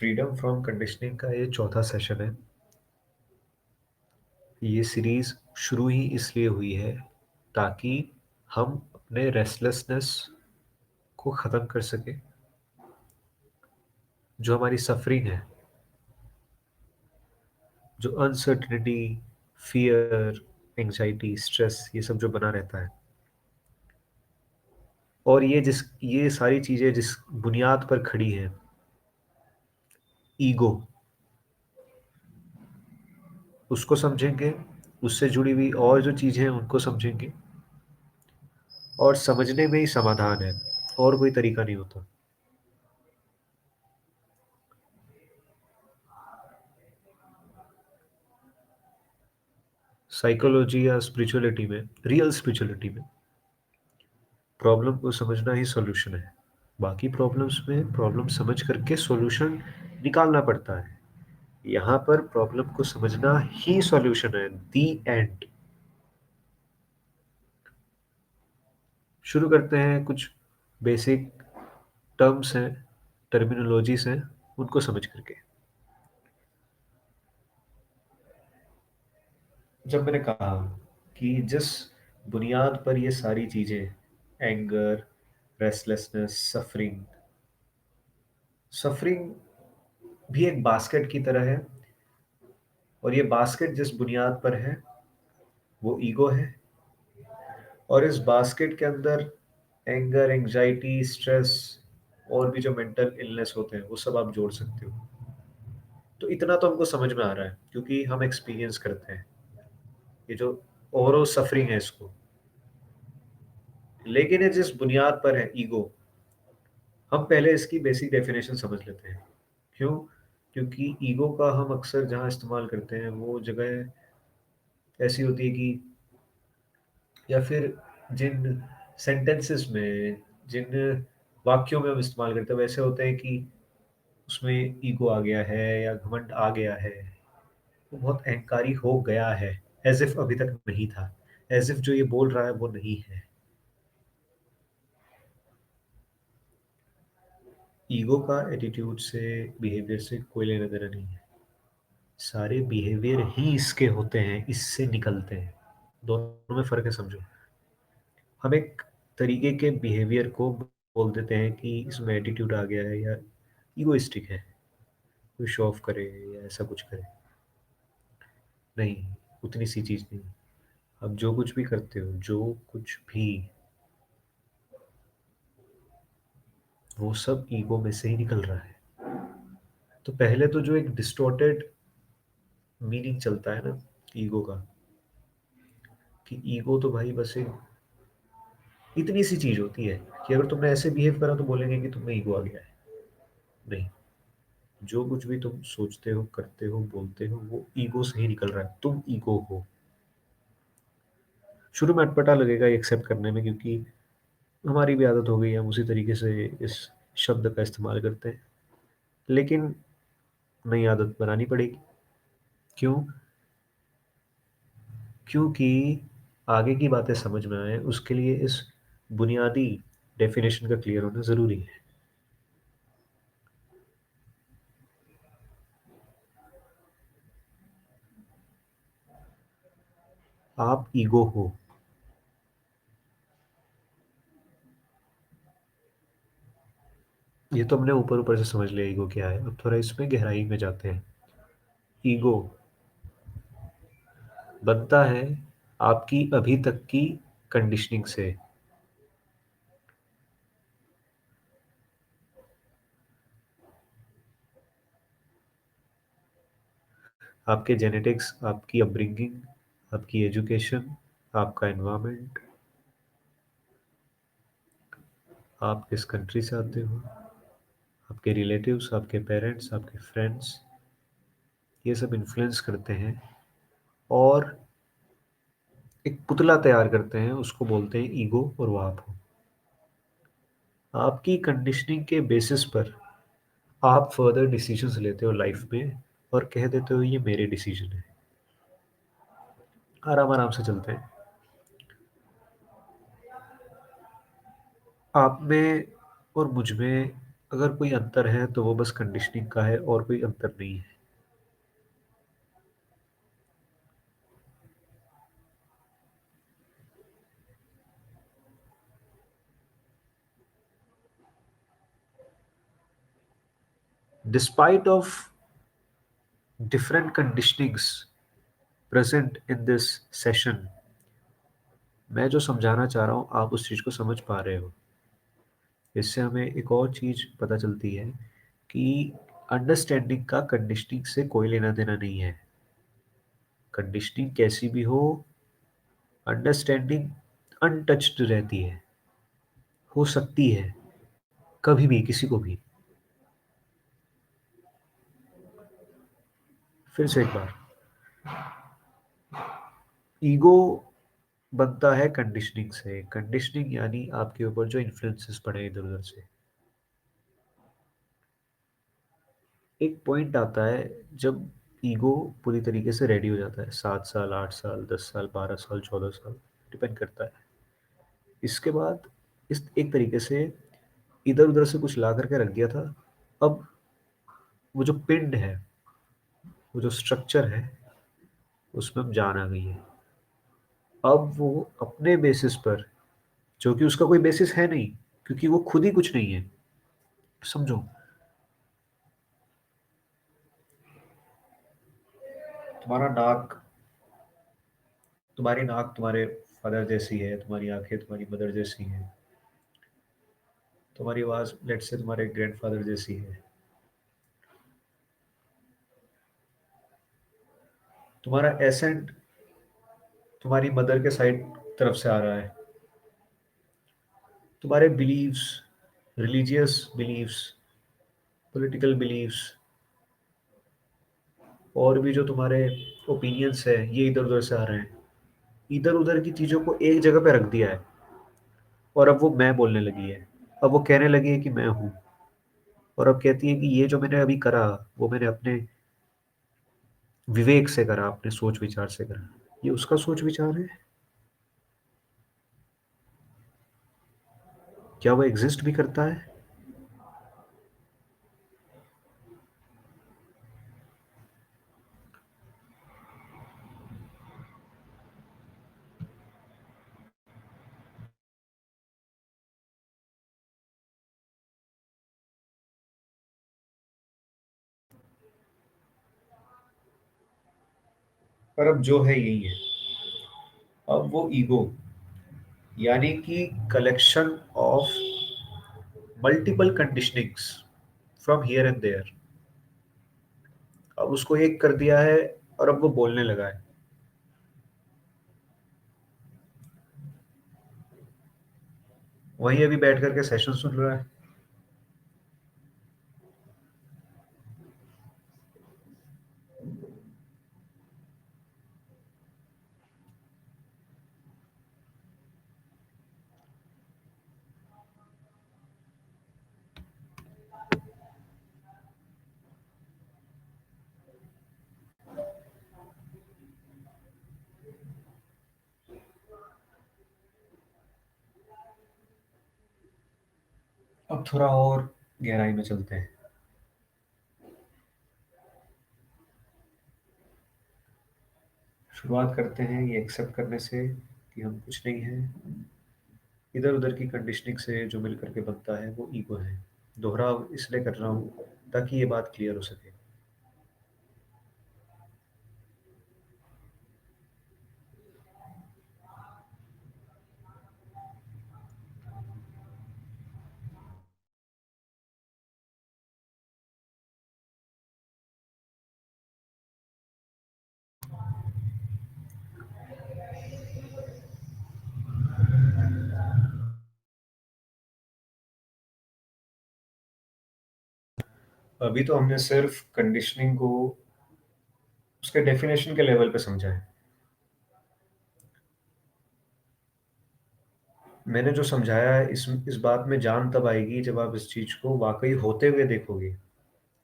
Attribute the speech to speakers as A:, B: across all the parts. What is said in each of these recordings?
A: Freedom from conditioning का ये चौथा सेशन है। ये सीरीज शुरू ही इसलिए हुई है ताकि हम अपने रेस्टलेसनेस को ख़त्म कर सकें। जो हमारी सफरिंग है, जो अनसर्टिनिटी, फियर, एंजाइटी, स्ट्रेस, ये सब जो बना रहता है, और ये सारी चीज़ें जिस बुनियाद पर खड़ी हैं, ईगो, उसको समझेंगे। उससे जुड़ी हुई और जो चीज़ें हैं उनको समझेंगे, और समझने में ही समाधान है, और कोई तरीका नहीं होता। साइकोलॉजी या स्पिरिचुअलिटी में, रियल स्पिरिचुअलिटी में, प्रॉब्लम को समझना ही सॉल्यूशन है। बाकी प्रॉब्लम्स में प्रॉब्लम समझ करके सॉल्यूशन निकालना पड़ता है। यहाँ पर प्रॉब्लम को समझना ही सॉल्यूशन है, दी एंड। शुरू करते हैं। कुछ बेसिक टर्म्स हैं, टर्मिनोलॉजीज हैं, उनको समझ करके। जब मैंने कहा कि जिस बुनियाद पर ये सारी चीज़ें, एंगर, रेस्टलेसनेस, सफरिंग, सफरिंग भी एक बास्केट की तरह है, और ये बास्केट जिस बुनियाद पर है वो ईगो है। और इस बास्केट के अंदर एंगर, एंजाइटी, स्ट्रेस और भी जो मेंटल इलनेस होते हैं वो सब आप जोड़ सकते हो। तो इतना तो हमको समझ में आ रहा है क्योंकि हम एक्सपीरियंस करते हैं ये जो ओवरऑल सफरिंग है इसको। लेकिन ये जिस बुनियाद पर है, ईगो, हम पहले इसकी बेसिक डेफिनेशन समझ लेते हैं। क्यों? क्योंकि ईगो का हम अक्सर जहाँ इस्तेमाल करते हैं वो जगह ऐसी होती है कि, या फिर जिन सेंटेंसेस में, जिन वाक्यों में हम इस्तेमाल करते हैं वैसे होते हैं कि उसमें ईगो आ गया है या घमंड आ गया है, वो बहुत अहंकारी हो गया है, एज इफ अभी तक नहीं था, एज इफ जो ये बोल रहा है वो नहीं है। ईगो का एटीट्यूड से, बिहेवियर से कोई लेना देना नहीं है। सारे बिहेवियर ही इसके होते हैं, इससे निकलते हैं। दोनों में फर्क है, समझो। हम एक तरीके के बिहेवियर को बोल देते हैं कि इसमें एटीट्यूड आ गया है या ईगोइस्टिक है, कोई शो ऑफ करे या ऐसा कुछ करे। नहीं, उतनी सी चीज़ नहीं। अब जो कुछ भी करते हो, जो कुछ भी, वो सब ईगो में से ही निकल रहा है। तो पहले तो जो एक डिस्टॉर्टेड मीनिंग चलता है ना ईगो का, कि ईगो तो भाई बस एक इतनी सी चीज होती है कि अगर तुमने ऐसे बिहेव करा तो बोलेंगे कि तुम्हें ईगो आ गया है। नहीं, जो कुछ भी तुम सोचते हो, करते हो, बोलते हो, वो ईगो से ही निकल रहा है, तुम ईगो हो। शुरू में अटपटा लगेगा ये एक्सेप्ट करने में, क्योंकि हमारी भी आदत हो गई है, हम उसी तरीके से इस शब्द का इस्तेमाल करते हैं। लेकिन नई आदत बनानी पड़ेगी। क्यों? क्योंकि आगे की बातें समझ में आए उसके लिए इस बुनियादी डेफिनेशन का क्लियर होना ज़रूरी है। आप ईगो हो। ये तो हमने ऊपर ऊपर से समझ लिया ईगो क्या है, अब थोड़ा इसमें गहराई में जाते हैं। ईगो बनता है आपकी अभी तक की कंडीशनिंग से। आपके जेनेटिक्स, आपकी अपब्रिंगिंग, आपकी एजुकेशन, आपका एनवायरनमेंट, आप किस कंट्री से आते हो, आपके रिलेटिव्स, आपके पेरेंट्स, आपके फ्रेंड्स, ये सब इन्फ्लुएंस करते हैं और एक पुतला तैयार करते हैं, उसको बोलते हैं ईगो, और वो आप हो। आपकी कंडीशनिंग के बेसिस पर आप फर्दर डिसीजंस लेते हो लाइफ में, और कह देते हो ये मेरे डिसीजन है। आराम आराम से चलते हैं। आप में और मुझ में अगर कोई अंतर है तो वो बस कंडीशनिंग का है और कोई अंतर नहीं है। Despite of different conditionings present in this session, मैं जो समझाना चाह रहा हूँ आप उस चीज़ को समझ पा रहे हो। इससे हमें एक और चीज़ पता चलती है कि अंडरस्टैंडिंग का कंडीशनिंग से कोई लेना देना नहीं है। कंडीशनिंग कैसी भी हो, अंडरस्टैंडिंग अनटच्ड रहती है, हो सकती है कभी भी किसी को भी। फिर से एक बार, ईगो बनता है कंडीशनिंग से। कंडीशनिंग यानी आपके ऊपर जो इन्फ्लुएंसेस पड़े इधर उधर से। एक पॉइंट आता है जब ईगो पूरी तरीके से रेडी हो जाता है, 7 साल, 8 साल, 10 साल, 12 साल, 14 साल, डिपेंड करता है। इसके बाद इस एक तरीके से इधर उधर से कुछ ला करके रख दिया था। अब वो जो पिंड है, वो जो स्ट्रक्चर है, उसमें अब जान आ गई है। अब वो अपने बेसिस पर, जो कि उसका कोई बेसिस है नहीं, क्योंकि वो खुद ही कुछ नहीं है, समझो। तुम्हारा नाक तुम्हारी नाक तुम्हारे फादर जैसी है, तुम्हारी आंखें तुम्हारी मदर जैसी हैं, तुम्हारी आवाज लेट से तुम्हारे ग्रैंडफादर जैसी है, तुम्हारा एसेंट तुम्हारी मदर के साइड तरफ से आ रहा है, तुम्हारे beliefs, religious beliefs, political beliefs, और भी जो तुम्हारे ओपिनियंस है, ये इधर उधर से आ रहे हैं। इधर उधर की चीजों को एक जगह पे रख दिया है, और अब वो मैं बोलने लगी है। अब वो कहने लगी है कि मैं हूँ, और अब कहती है कि ये जो मैंने अभी करा, वो मैंने अपने विवेक से करा, अपने सोच विचार से करा। ये उसका सोच विचार है? क्या वो एग्जिस्ट भी करता है? पर अब जो है यही है। अब वो ईगो यानी कि collection of multiple conditionings from here and there, अब उसको एक कर दिया है, और अब वो बोलने लगा है। वहीं अभी बैठ करके सेशन सुन रहा है। अब थोड़ा और गहराई में चलते हैं। शुरुआत करते हैं ये एक्सेप्ट करने से कि हम कुछ नहीं हैं। इधर उधर की कंडीशनिंग से जो मिल करके बनता है वो ईगो है। दोहराव इसलिए कर रहा हूँ ताकि ये बात क्लियर हो सके। अभी तो हमने सिर्फ कंडीशनिंग को उसके डेफिनेशन के लेवल पे समझा है। मैंने जो समझाया है, इस बात में जान तब आएगी जब आप इस चीज को वाकई होते हुए देखोगे।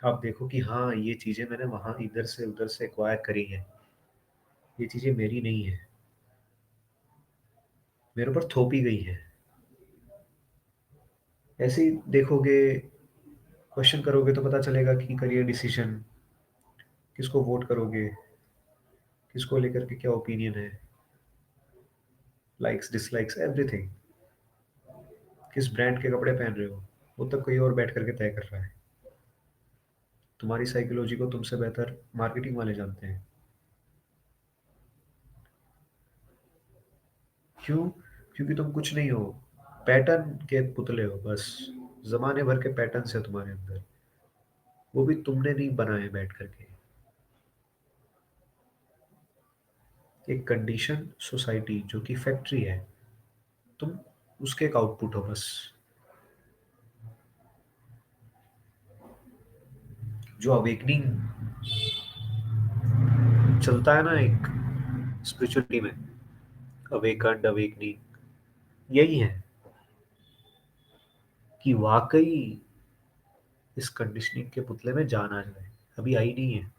A: आप देखो कि हाँ, ये चीजें मैंने वहां इधर से उधर से एक्वायर करी हैं, ये चीजें मेरी नहीं है, मेरे ऊपर थोपी गई है। ऐसे ही देखोगे, क्वेश्चन करोगे तो पता चलेगा कि करियर डिसीजन, किसको वोट करोगे, किसको लेकर के क्या ओपिनियन है, लाइक्स डिसलाइक्स एवरीथिंग, किस ब्रांड के कपड़े पहन रहे हो, वो तब कोई और बैठ करके तय कर रहा है। तुम्हारी साइकोलॉजी को तुमसे बेहतर मार्केटिंग वाले जानते हैं। क्यों? क्योंकि तुम कुछ नहीं हो, पैटर्न के पुतले हो बस। जमाने भर के पैटर्न्स है तुम्हारे अंदर, वो भी तुमने नहीं बनाए बैठ करके। एक कंडीशन सोसाइटी जो कि फैक्ट्री है, तुम उसके एक आउटपुट हो बस। जो अवेकनिंग चलता है ना एक स्पिरिचुअलिटी में, अवेकंड अवेकनिंग, यही है कि वाकई इस कंडीशनिंग के पुतले में जान आ जाए। अभी आई नहीं है।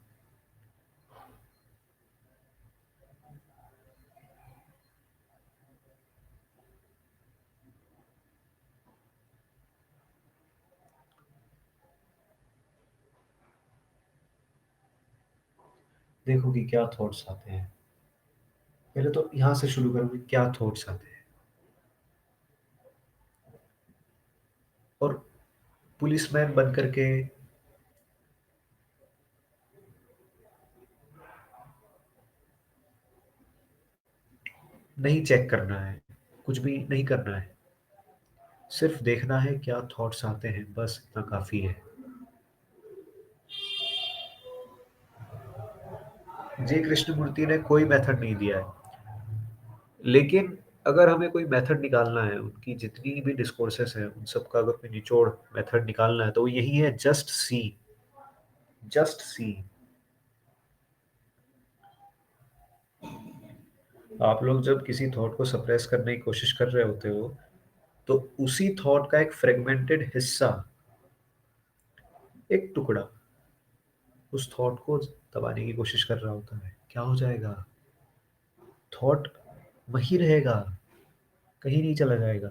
A: देखो कि क्या थॉट्स आते हैं। पहले तो यहाँ से शुरू करूँ कि क्या थॉट्स आते हैं। और पुलिसमैन बन करके नहीं चेक करना है, कुछ भी नहीं करना है, सिर्फ देखना है क्या थॉट्स आते हैं, बस इतना काफी है। जे कृष्णमूर्ति ने कोई मेथड नहीं दिया है, लेकिन अगर हमें कोई मेथड निकालना है, उनकी जितनी भी डिस्कोर्सेस हैं उन सब का अगर कोई निचोड़ मेथड निकालना है तो वो यही है, जस्ट सी। Just see. आप लोग जब किसी थॉट को सप्रेस करने की कोशिश कर रहे होते हो, तो उसी थॉट का एक फ्रेगमेंटेड हिस्सा, एक टुकड़ा उस थॉट को दबाने की कोशिश कर रहा होता है। क्या हो जाएगा? थॉट वही रहेगा, कहीं नहीं चला जाएगा।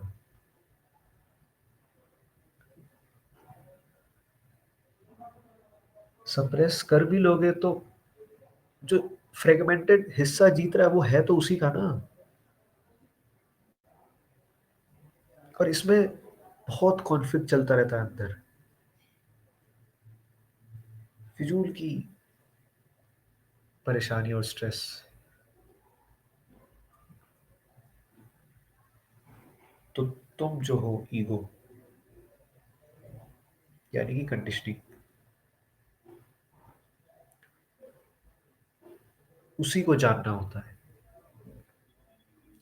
A: सप्रेस कर भी लोगे तो जो फ्रेगमेंटेड हिस्सा जीत रहा है वो है तो उसी का ना। और इसमें बहुत कॉन्फ्लिक्ट चलता रहता है अंदर, फिजूल की परेशानी और स्ट्रेस। तो तुम जो हो ईगो, यानी कि कंडीशनिंग, उसी को जानना होता है।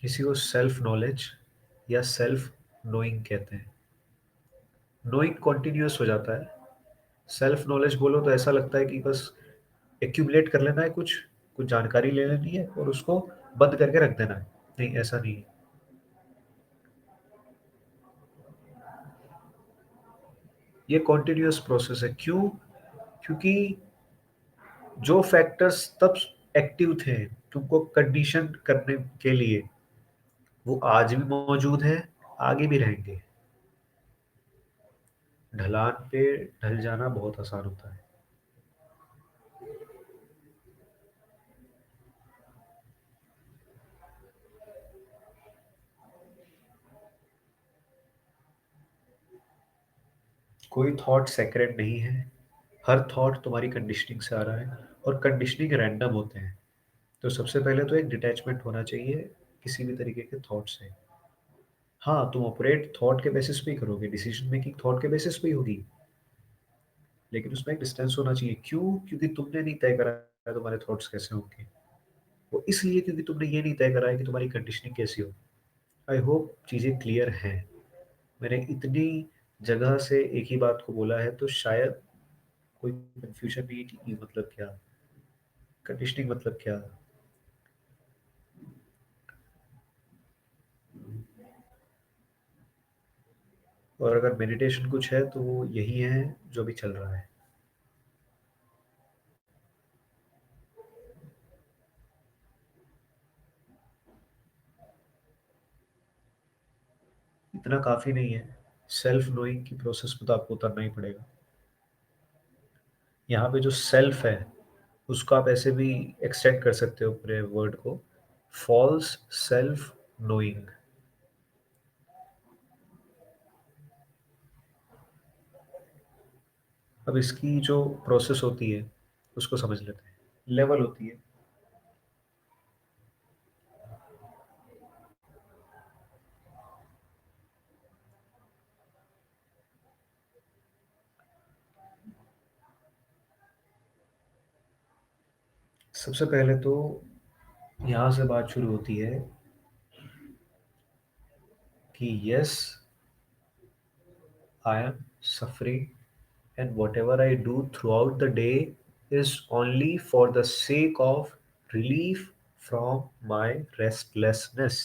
A: इसी को सेल्फ नॉलेज या सेल्फ नोइंग कहते हैं। नोइंग कॉन्टिन्यूअस हो जाता है, सेल्फ नॉलेज बोलो तो ऐसा लगता है कि बस एक्यूमुलेट कर लेना है, कुछ कुछ जानकारी ले लेनी है और उसको बंद करके रख देना है। नहीं, ऐसा नहीं है। ये कॉन्टिन्यूअस प्रोसेस है। क्यों? क्योंकि जो फैक्टर्स तब एक्टिव थे तुमको कंडीशन करने के लिए, वो आज भी मौजूद है, आगे भी रहेंगे। ढलान पे ढल जाना बहुत आसान होता है। कोई थॉट सेक्रेट नहीं है, हर थॉट तुम्हारी कंडीशनिंग से आ रहा है, और कंडीशनिंग रैंडम होते हैं। तो सबसे पहले तो एक डिटैचमेंट होना चाहिए किसी भी तरीके के थॉट से। हाँ, तुम ऑपरेट थॉट के बेसिस पे ही करोगे, डिसीजन मेकिंग थॉट के बेसिस पे ही होगी, लेकिन उसमें एक डिस्टेंस होना चाहिए। क्यों? क्योंकि तुमने नहीं तय करा है तुम्हारे थॉट्स कैसे होंगे। वो इसलिए क्योंकि तुमने ये नहीं तय करा है कि तुम्हारी कंडीशनिंग कैसी हो। आई होप चीज़ें क्लियर हैं। मैंने इतनी जगह से एक ही बात को बोला है तो शायद कोई कंफ्यूजन नहीं है कि ये मतलब क्या, कंडीशनिंग मतलब क्या। और अगर मेडिटेशन कुछ है तो वो यही है जो भी चल रहा है। इतना काफ़ी नहीं है, सेल्फ नोइंग की प्रोसेस में तो आपको उतरना ही पड़ेगा। यहाँ पे जो सेल्फ है उसको आप ऐसे भी एक्सटेंड कर सकते हो पूरे वर्ड को, फॉल्स सेल्फ नोइंग। अब इसकी जो प्रोसेस होती है उसको समझ लेते हैं। लेवल होती है। सबसे पहले तो यहाँ से बात शुरू होती है कि yes, I am suffering, and whatever I do throughout the day is only for the sake of relief from my restlessness.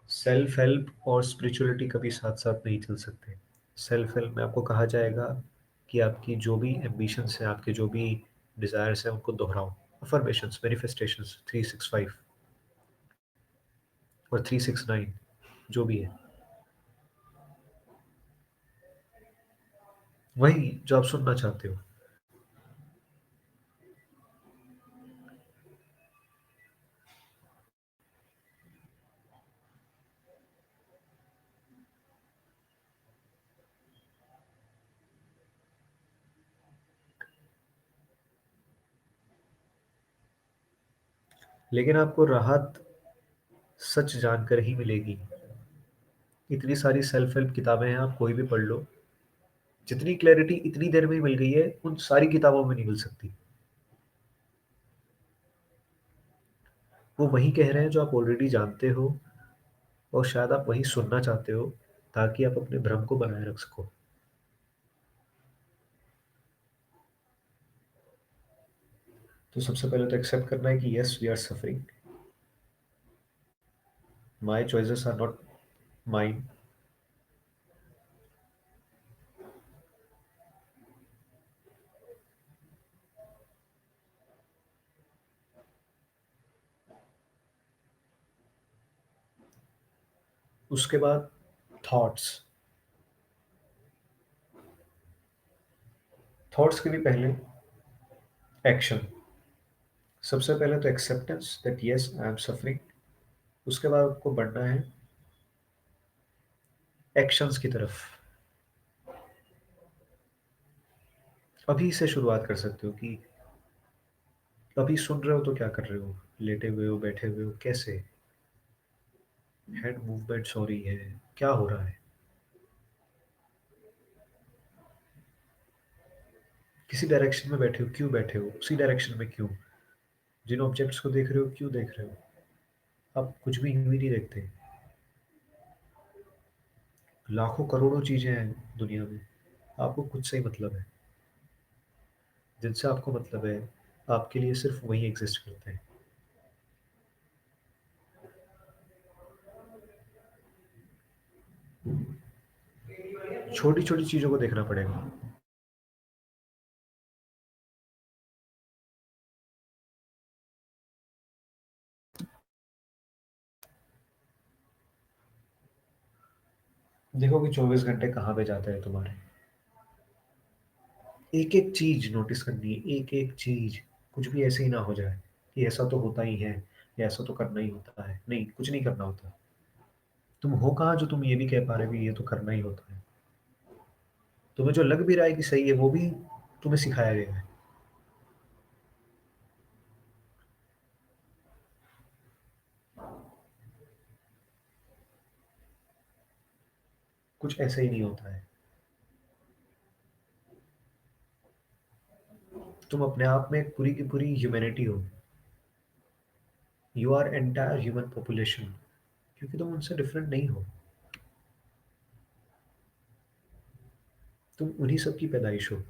A: Self help और स्पिरिचुअलिटी कभी साथ साथ नहीं चल सकते। सेल्फ हेल्प में आपको कहा जाएगा कि आपकी जो भी एम्बिशंस हैं, आपके जो भी डिज़ायर्स हैं, उनको दोहराओ। अफर्मेशंस, मैनिफेस्टेशंस 365 और 369 जो भी है, वही जो आप सुनना चाहते हो। लेकिन आपको राहत सच जानकर ही मिलेगी। इतनी सारी सेल्फ हेल्प किताबें हैं, आप कोई भी पढ़ लो, जितनी क्लैरिटी इतनी देर में ही मिल गई है उन सारी किताबों में नहीं मिल सकती। वो वही कह रहे हैं जो आप ऑलरेडी जानते हो, और शायद आप वही सुनना चाहते हो ताकि आप अपने भ्रम को बनाए रख सको। तो सबसे पहले तो एक्सेप्ट करना है कि yes, we are suffering, my choices are not mine. उसके बाद थॉट्स। थॉट्स के भी पहले एक्शन। सबसे पहले तो acceptance that yes I am suffering, उसके बाद आपको बढ़ना है एक्शंस की तरफ। अभी से शुरुआत कर सकते हो कि अभी सुन रहे हो तो क्या कर रहे हो, लेटे हुए हो, बैठे हुए हो, कैसे, हेड मूवमेंट्स हो रही है, क्या हो रहा है, किसी डायरेक्शन में बैठे हो, क्यों बैठे हो उसी डायरेक्शन में, क्यों, जिन ऑब्जेक्ट्स को देख रहे हो क्यों देख रहे हो। आप कुछ भी यूं ही नहीं देखते। लाखों करोड़ों चीजें हैं दुनिया में, आपको खुद से ही मतलब है। जिनसे आपको मतलब है, आपके लिए सिर्फ वही एग्जिस्ट करते हैं। छोटी छोटी चीजों को देखना पड़ेगा। देखो कि 24 घंटे कहाँ पे जाते हैं तुम्हारे। एक एक चीज नोटिस करनी है, एक एक चीज। कुछ भी ऐसे ही ना हो जाए कि ऐसा तो होता ही है, या ऐसा तो करना ही होता है। नहीं, कुछ नहीं करना होता। तुम हो कहाँ जो तुम ये भी कह पा रहे हो कि ये तो करना ही होता है। तुम्हें जो लग भी रहा है कि सही है, वो भी तुम्हें सिखाया गया है। कुछ ऐसे ही नहीं होता है। तुम अपने आप में एक पूरी की पूरी ह्यूमैनिटी हो। You our entire human population, क्योंकि तुम उनसे डिफरेंट नहीं हो। तुम उन्हीं सब की पैदाइश हो।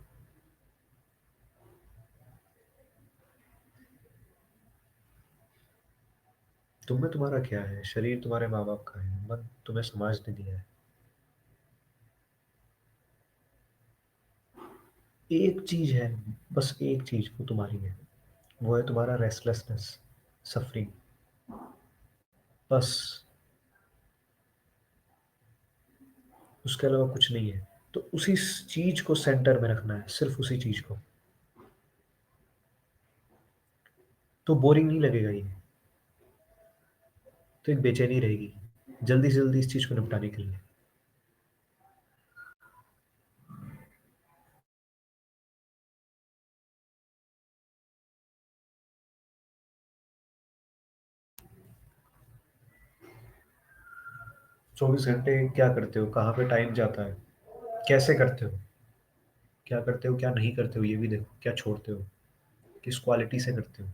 A: तुम में तुम्हारा क्या है, शरीर तुम्हारे माँ बाप का है, मन तुम्हें समाज ने दिया है। एक चीज है, बस एक चीज, वो तुम्हारी है। वो है तुम्हारा रेस्टलेसनेस, सफरिंग, बस। उसके अलावा कुछ नहीं है। तो उसी चीज को सेंटर में रखना है, सिर्फ उसी चीज को। तो बोरिंग नहीं लगेगा ये। तो एक बेचैनी रहेगी, जल्दी से जल्दी इस चीज को निपटाने के लिए। 24 घंटे क्या करते हो, कहाँ पे टाइम जाता है, कैसे करते हो, क्या करते हो क्या नहीं करते हो, ये भी देखो। क्या छोड़ते हो, किस क्वालिटी से करते हो,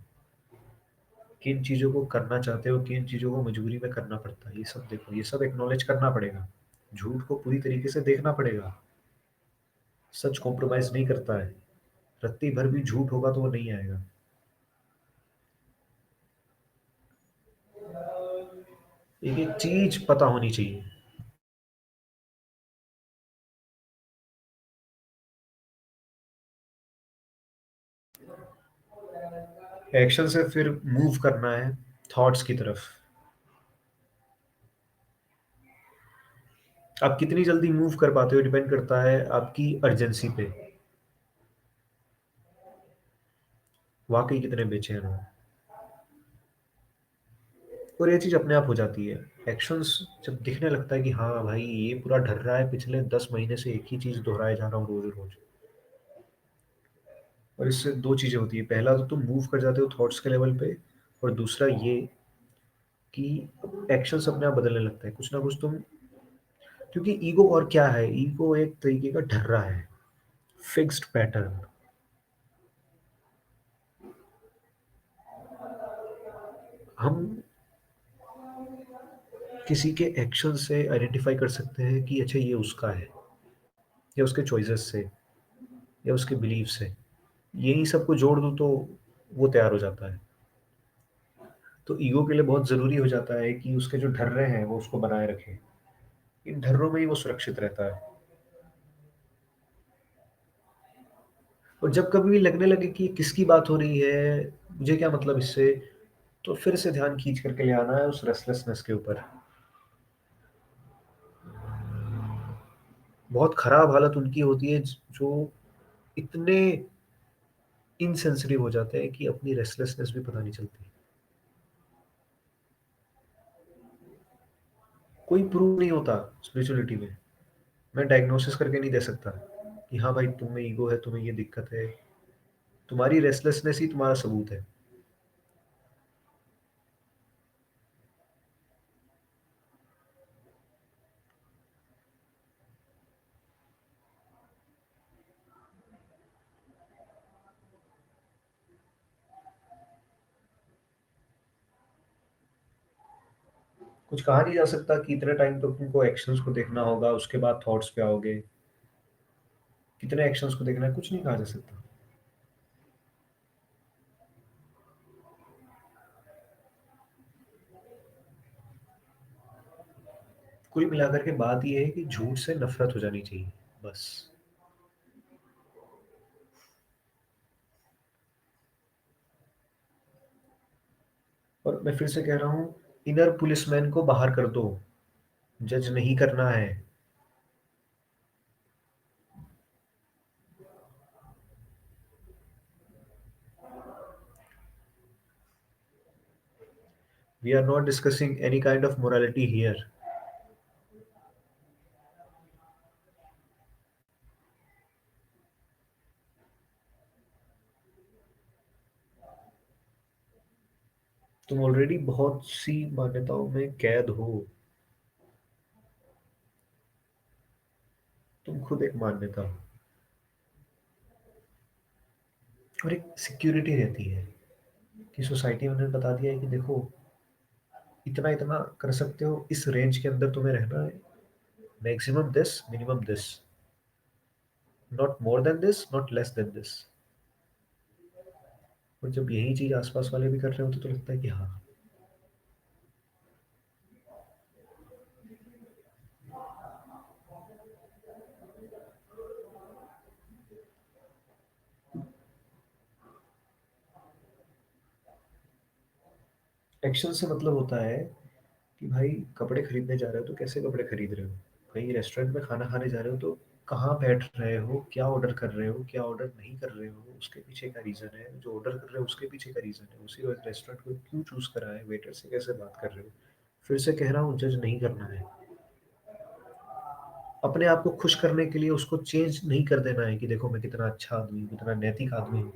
A: किन चीज़ों को करना चाहते हो, किन चीज़ों को मजबूरी में करना पड़ता है, ये सब देखो। ये सब एक्नॉलेज करना पड़ेगा। झूठ को पूरी तरीके से देखना पड़ेगा। सच कॉम्प्रोमाइज नहीं करता है। रत्ती भर भी झूठ होगा तो वो नहीं आएगा। एक एक चीज पता होनी चाहिए। एक्शन से फिर मूव करना है थॉट्स की तरफ। आप कितनी जल्दी मूव कर पाते हो डिपेंड करता है आपकी अर्जेंसी पे। वाकई कितने बेचैन हो। और ये चीज अपने आप हो जाती है। एक्शंस जब दिखने लगता है कि हाँ भाई ये पूरा ढर रहा है, पिछले 10 महीने से एक ही चीज दोहराए जा रहा हूँ रोज रोज। और इससे दो चीजें होती है। पहला तो तुम मूव कर जाते हो थॉट्स के लेवल पे। और दूसरा ये कि एक्शंस अपने आप बदलने लगता है, कुछ ना कुछ तुम। क्योंकि ईगो और क्या है, ईगो एक तरीके का ढर्रा है, फिक्स्ड पैटर्न। हम किसी के एक्शन से आइडेंटिफाई कर सकते हैं कि अच्छा ये उसका है, या उसके चॉइसेस से, या उसके बिलीफ से। यही सबको जोड़ दूँ तो वो तैयार हो जाता है। तो ईगो के लिए बहुत ज़रूरी हो जाता है कि उसके जो ढर्रे हैं वो उसको बनाए रखे। इन ढर्रों में ही वो सुरक्षित रहता है। और जब कभी भी लगने लगे कि ये किसकी बात हो रही है, मुझे क्या मतलब इससे, तो फिर से ध्यान खींच करके ले आना है उस रेस्टलेसनेस के ऊपर। बहुत खराब हालत उनकी होती है जो इतने इनसेंसिटिव हो जाते हैं कि अपनी रेस्टलेसनेस भी पता नहीं चलती। कोई प्रूव नहीं होता स्पिरिचुअलिटी में। मैं डायग्नोसिस करके नहीं दे सकता कि हाँ भाई तुम में ईगो है, तुम्हें ये दिक्कत है। तुम्हारी रेस्टलेसनेस ही तुम्हारा सबूत है। कुछ कहा नहीं जा सकता कि इतने टाइम तक तुमको एक्शंस को देखना होगा, उसके बाद थॉट्स पे आओगे। कितने एक्शंस को देखना है कुछ नहीं कहा जा सकता। कुल मिलाकर के बात ये है कि झूठ से नफरत हो जानी चाहिए, बस। और मैं फिर से कह रहा हूँ, इनर पुलिसमैन को बाहर कर दो। जज नहीं करना है। We are not discussing any kind of morality here. तुम ऑलरेडी बहुत सी मान्यताओं में कैद हो। तुम खुद एक मान्यता हो। और एक सिक्योरिटी रहती है कि सोसाइटी में उन्हें बता दिया है कि देखो इतना इतना कर सकते हो, इस रेंज के अंदर तुम्हें रहना है। Maximum this, minimum this, not more than this, not less than this. और जब यही चीज आसपास वाले भी कर रहे होते तो लगता है कि हाँ। एक्शन से मतलब होता है कि भाई कपड़े खरीदने जा रहे हो तो कैसे कपड़े खरीद रहे हो? कहीं रेस्टोरेंट में खाना खाने जा रहे हो तो कहाँ बैठ रहे हो, क्या ऑर्डर कर रहे हो, क्या ऑर्डर नहीं कर रहे हो, उसके पीछे का रीज़न है। जो ऑर्डर कर रहे हो उसके पीछे का रीज़न है। उसी रेस्टोरेंट को क्यों चूज़ करा है, वेटर से कैसे बात कर रहे हो। फिर से कह रहा हूँ, जज नहीं करना है। अपने आप को खुश करने के लिए उसको चेंज नहीं कर देना है कि देखो मैं कितना अच्छा आदमी हूँ, कितना नैतिक आदमी हूँ,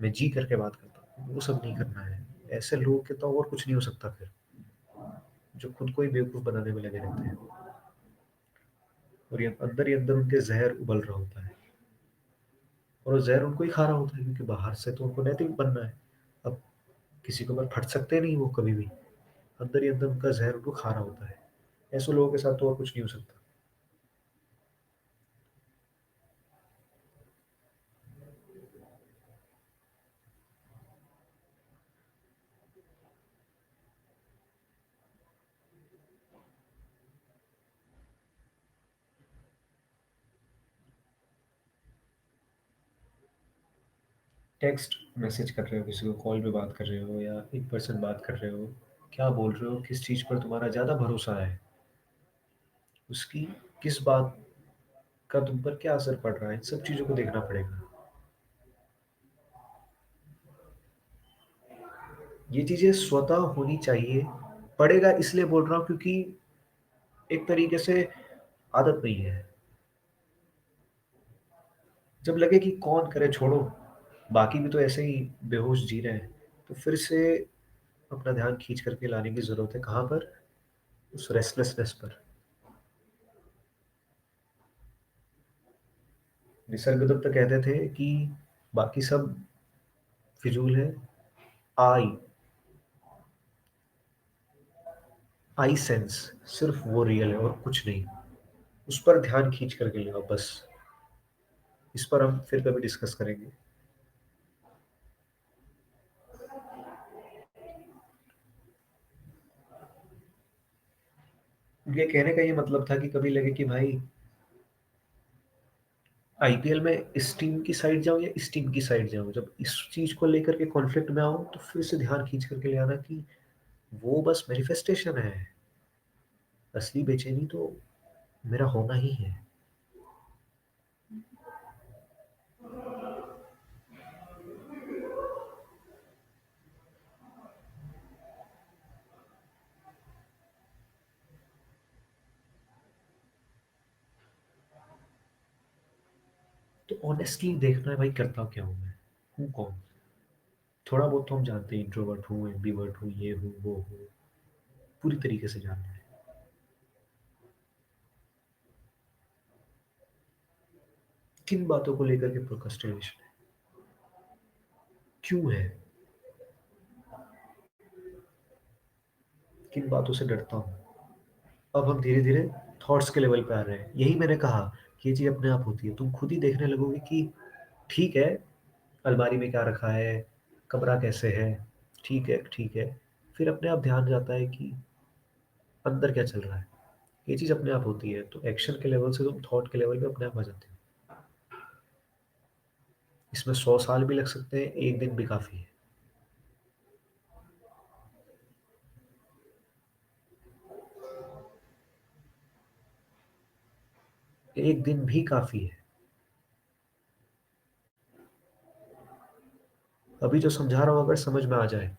A: मैं जी करके बात करता हूँ। वो सब नहीं करना है। ऐसे लोग के तो और कुछ नहीं हो सकता फिर, जो खुद को ही बेवकूफ़ बनाने में लगे रहते हैं। और ये अंदर ही अंदर उनके ज़हर उबल रहा होता है, और वो ज़हर उनको ही खा रहा होता है, क्योंकि बाहर से तो उनको नैतिक बनना है। अब किसी के ऊपर फट सकते नहीं वो कभी भी। अंदर ही अंदर उनका ज़हर उनको खा रहा होता है। ऐसे लोगों के साथ तो और कुछ नहीं हो सकता। टेक्स्ट मैसेज कर रहे हो, किसी को कॉल पे बात कर रहे हो या इन पर्सन बात कर रहे हो, क्या बोल रहे हो, किस चीज़ पर तुम्हारा ज़्यादा भरोसा है, उसकी किस बात का तुम पर क्या असर पड़ रहा है, इन सब चीज़ों को देखना पड़ेगा। ये चीज़ें स्वतः होनी चाहिए। पड़ेगा इसलिए बोल रहा हूँ क्योंकि एक तरीके से आदत नहीं है। जब लगे कि कौन करे छोड़ो, बाकी भी तो ऐसे ही बेहोश जी रहे हैं, तो फिर से अपना ध्यान खींच करके लाने की ज़रूरत है। कहाँ पर? उस रेस्टलेसनेस पर। निसर्गदत्त कहते थे कि बाकी सब फिजूल है। आई आई सेंस सिर्फ वो रियल है और कुछ नहीं। उस पर ध्यान खींच करके ले आओ बस। इस पर हम फिर कभी डिस्कस करेंगे। ये कहने का ये मतलब था कि कभी लगे कि भाई आईपीएल में इस टीम की साइड जाऊं या इस टीम की साइड जाऊं, जब इस चीज को लेकर के कॉन्फ्लिक्ट में आऊं तो फिर से ध्यान खींच करके ले आना कि वो बस मैनिफेस्टेशन है। असली बेचैनी तो मेरा होना ही है। तो ऑनेस्टली देखना है भाई, करता क्या हूं मैं, हूँ कौन। थोड़ा बहुत तो हम जानते हैं, इंट्रोवर्ट हूँ, एम्बीवर्ट हूँ, ये हूँ वो हूँ। पूरी तरीके से जानना है। किन बातों को लेकर के प्रोक्रेस्टिनेशन है, क्यों है, किन बातों से डरता हूँ। अब हम धीरे धीरे थॉट्स के लेवल पे आ रहे हैं। यही मैंने कहा कि ये चीज़ अपने आप होती है। तुम खुद ही देखने लगोगे कि ठीक है, अलमारी में क्या रखा है, कमरा कैसे है, ठीक है ठीक है। फिर अपने आप ध्यान जाता है कि अंदर क्या चल रहा है। ये चीज़ अपने आप होती है। तो एक्शन के लेवल से तुम थॉट के लेवल पे अपने आप आ जाते हो। इसमें 100 साल भी लग सकते हैं, एक दिन भी काफ़ी है। एक दिन भी काफ़ी है। अभी जो समझा रहा हूँ अगर समझ में आ जाए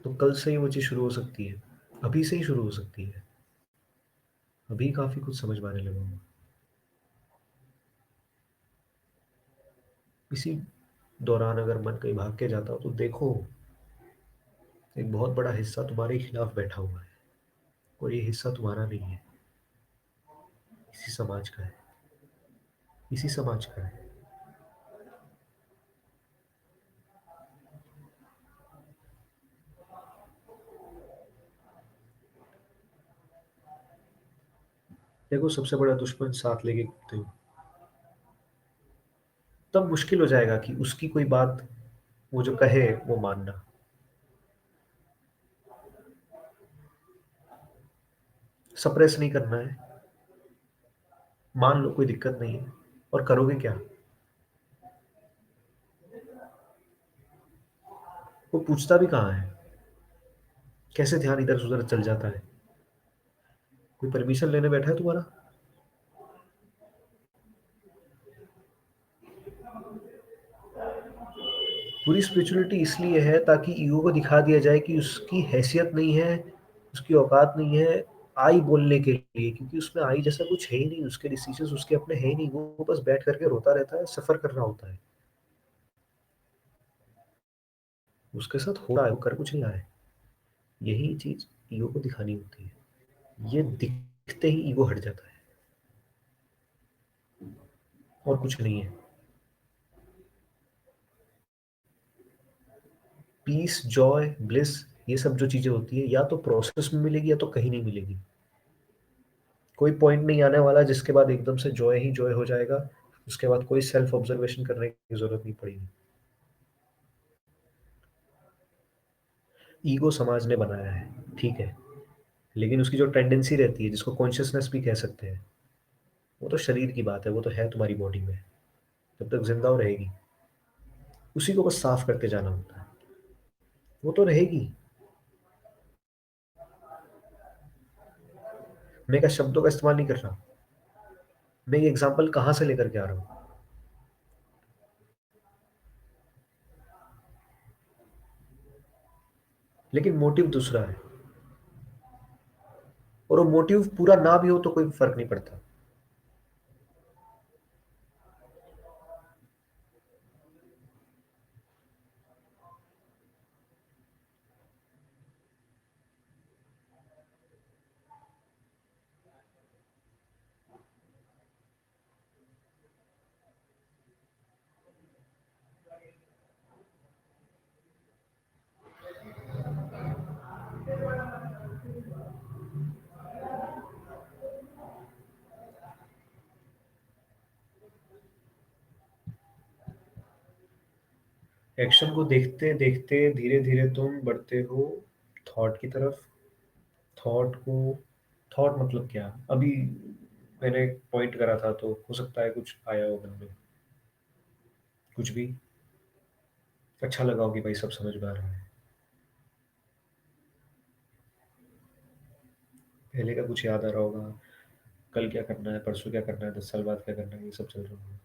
A: तो कल से ही वो चीज़ शुरू हो सकती है। अभी से ही शुरू हो सकती है। अभी काफ़ी कुछ समझ में आने लगा हूँ। इसी दौरान अगर मन कहीं भाग के जाता हो तो देखो, एक बहुत बड़ा हिस्सा तुम्हारे खिलाफ बैठा हुआ है, और ये हिस्सा तुम्हारा नहीं है, इसी समाज का है। इसी समाज का है। देखो, सबसे बड़ा दुश्मन साथ लेके घूमते हो। तब मुश्किल हो जाएगा कि उसकी कोई बात वो जो कहे वो मानना। सप्रेस नहीं करना है। मान लो कोई दिक्कत नहीं है, और करोगे क्या? वो पूछता भी कहाँ है, कैसे ध्यान इधर से उधर चल जाता है। कोई परमिशन लेने बैठा है तुम्हारा? पूरी स्पिरिचुअलिटी इसलिए है ताकि ईगो को दिखा दिया जाए कि उसकी हैसियत नहीं है, उसकी औकात नहीं है आई बोलने के लिए, क्योंकि उसमें आई जैसा कुछ है ही नहीं, उसके डिसीजंस उसके अपने है ही नहीं, वो बस बैठ करके रोता रहता है, सफर कर रहा होता है। उसके साथ हो रहा है, वो कर कुछ नहीं रहा है। यही चीज ईगो को दिखानी होती है। ये दिखते ही ईगो हट जाता है, और कुछ नहीं है। पीस, जॉय, ब्लिस, ये सब जो चीजें होती है या तो प्रोसेस में मिलेगी या तो कहीं नहीं मिलेगी। कोई पॉइंट नहीं आने वाला जिसके बाद एकदम से जॉय ही जॉय हो जाएगा, उसके बाद कोई सेल्फ ऑब्जर्वेशन करने की जरूरत नहीं पड़ेगी। ईगो समाज ने बनाया है, ठीक है, लेकिन उसकी जो टेंडेंसी रहती है जिसको कॉन्शियसनेस भी कह सकते हैं, वो तो शरीर की बात है, वो तो है तुम्हारी बॉडी में, जब तक जिंदा हो रहेगी। उसी को बस साफ करते जाना होता है, वो तो रहेगी। मैं क्या शब्दों का इस्तेमाल नहीं कर रहा, मैं ये एग्जाम्पल कहाँ से लेकर के आ रहा हूँ। लेकिन मोटिव दूसरा है, और वो मोटिव पूरा ना भी हो तो कोई फर्क नहीं पड़ता। एक्शन को देखते देखते धीरे धीरे तुम बढ़ते हो थॉट की तरफ। थॉट को, थॉट मतलब क्या, अभी मैंने पॉइंट करा था तो हो सकता है कुछ आया हो मन में, कुछ भी अच्छा लगा हो कि भाई सब समझ में आ रहा है। पहले का कुछ याद आ रहा होगा, कल क्या करना है, परसों क्या करना है, 10 साल बाद क्या करना है, ये सब चल रहा होगा।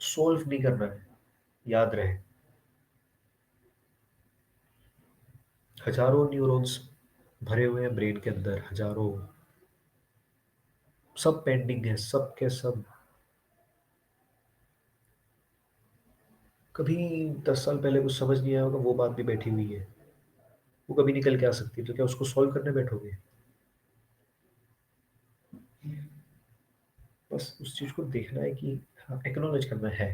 A: सोल्व नहीं करना है, याद रहे। हजारों न्यूरॉन्स भरे हुए हैं ब्रेन के अंदर, हजारों, सब पेंडिंग है, सब के सब। कभी 10 साल पहले कुछ समझ नहीं आया होगा, वो बात भी बैठी हुई है, वो कभी निकल के आ सकती है, तो क्या उसको सॉल्व करने बैठोगे? बस उस चीज को देखना है कि हाँ, एक्नॉलेज करना है।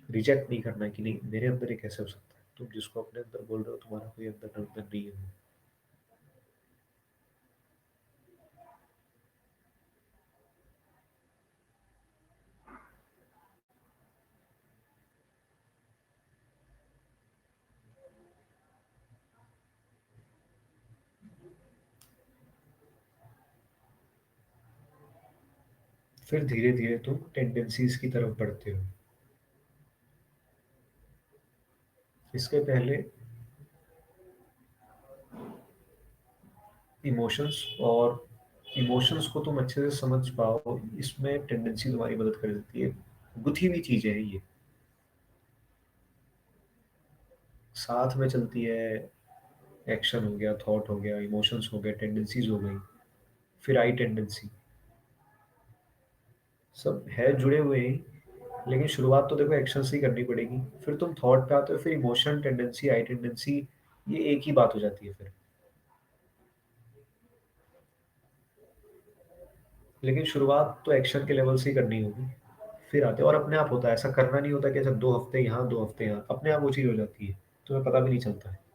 A: रिजेक्ट नहीं करना है कि नहीं मेरे अंदर ये कैसे हो सकता है, तुम जिसको अपने अंदर बोल रहे हो तुम्हारा कोई अंदर अंदर नहीं है वो। फिर धीरे धीरे तुम टेंडेंसीज की तरफ बढ़ते हो। इसके पहले इमोशंस, और इमोशंस को तुम अच्छे से समझ पाओ, इसमें टेंडेंसी तुम्हारी मदद कर देती है। गुथी हुई चीजें हैं ये, साथ में चलती है। एक्शन हो गया, थॉट हो गया, इमोशंस हो गए, टेंडेंसीज हो गई, फिर आई टेंडेंसी, सब है जुड़े हुए ही। लेकिन शुरुआत तो देखो एक्शन से ही करनी पड़ेगी, फिर तुम थॉट पे आते हो, फिर इमोशन, टेंडेंसी, आई टेंडेंसी, ये एक ही बात हो जाती है फिर। लेकिन शुरुआत तो एक्शन के लेवल से ही करनी होगी, फिर आते हैं, और अपने आप होता है, ऐसा करना नहीं होता कि अच्छा 2 हफ्ते यहाँ 2 हफ्ते यहाँ, अपने आप वो चीज हो जाती है, तुम्हें पता भी नहीं चलता है।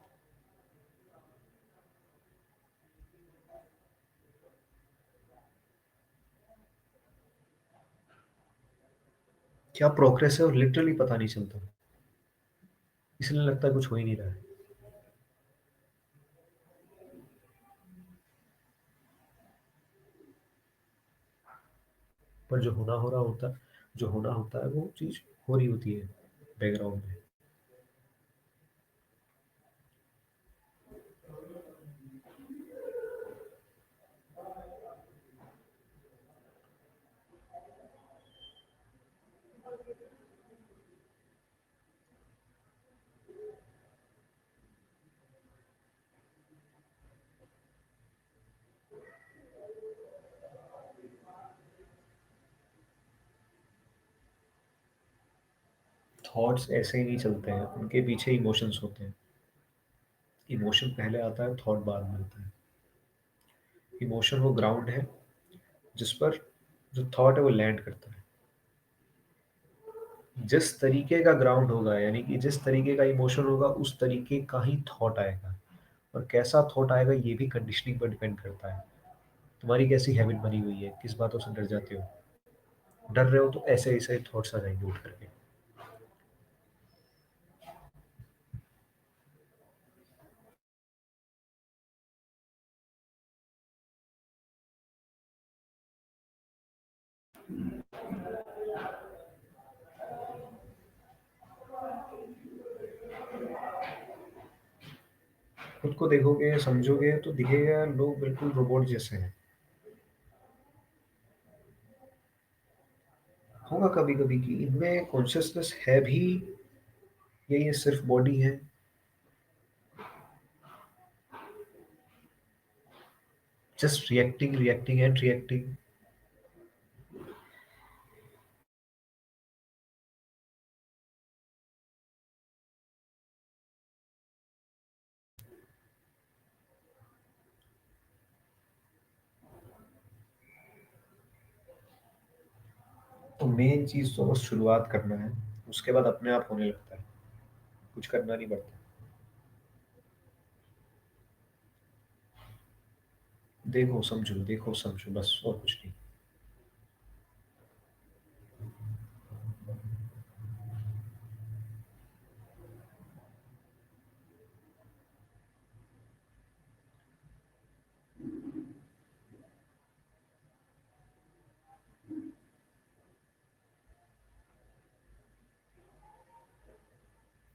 A: क्या प्रोग्रेस है और लिटरली पता नहीं चलता। इसलिए लगता है कुछ हो ही नहीं रहा है। पर जो होना होता है वो चीज़ हो रही होती है बैकग्राउंड में। थॉट्स ऐसे ही नहीं चलते हैं, उनके पीछे इमोशंस होते हैं। इमोशन पहले आता है, थॉट बाद में आता है। इमोशन वो ग्राउंड है जिस पर जो थॉट है वो लैंड करता है। जिस तरीके का ग्राउंड होगा, यानी कि जिस तरीके का इमोशन होगा उस तरीके का ही थॉट आएगा। और कैसा थॉट आएगा ये भी कंडीशनिंग पर डिपेंड करता है। तुम्हारी कैसी हैबिट बनी हुई है, किस बातों से डर जाते हो। डर रहे हो तो ऐसे ऐसे थॉट्स आ जाएंगे उठ करके। खुद को देखोगे समझोगे तो दिखेगा लोग बिल्कुल रोबोट जैसे हैं। होगा कभी कभी कि इनमें कॉन्शियसनेस है भी, या ये सिर्फ बॉडी है। Just reacting reacting and reacting. तो मेन चीज तो बस शुरुआत करना है, उसके बाद अपने आप होने लगता है। कुछ करना नहीं पड़ता। देखो समझो बस, और कुछ नहीं।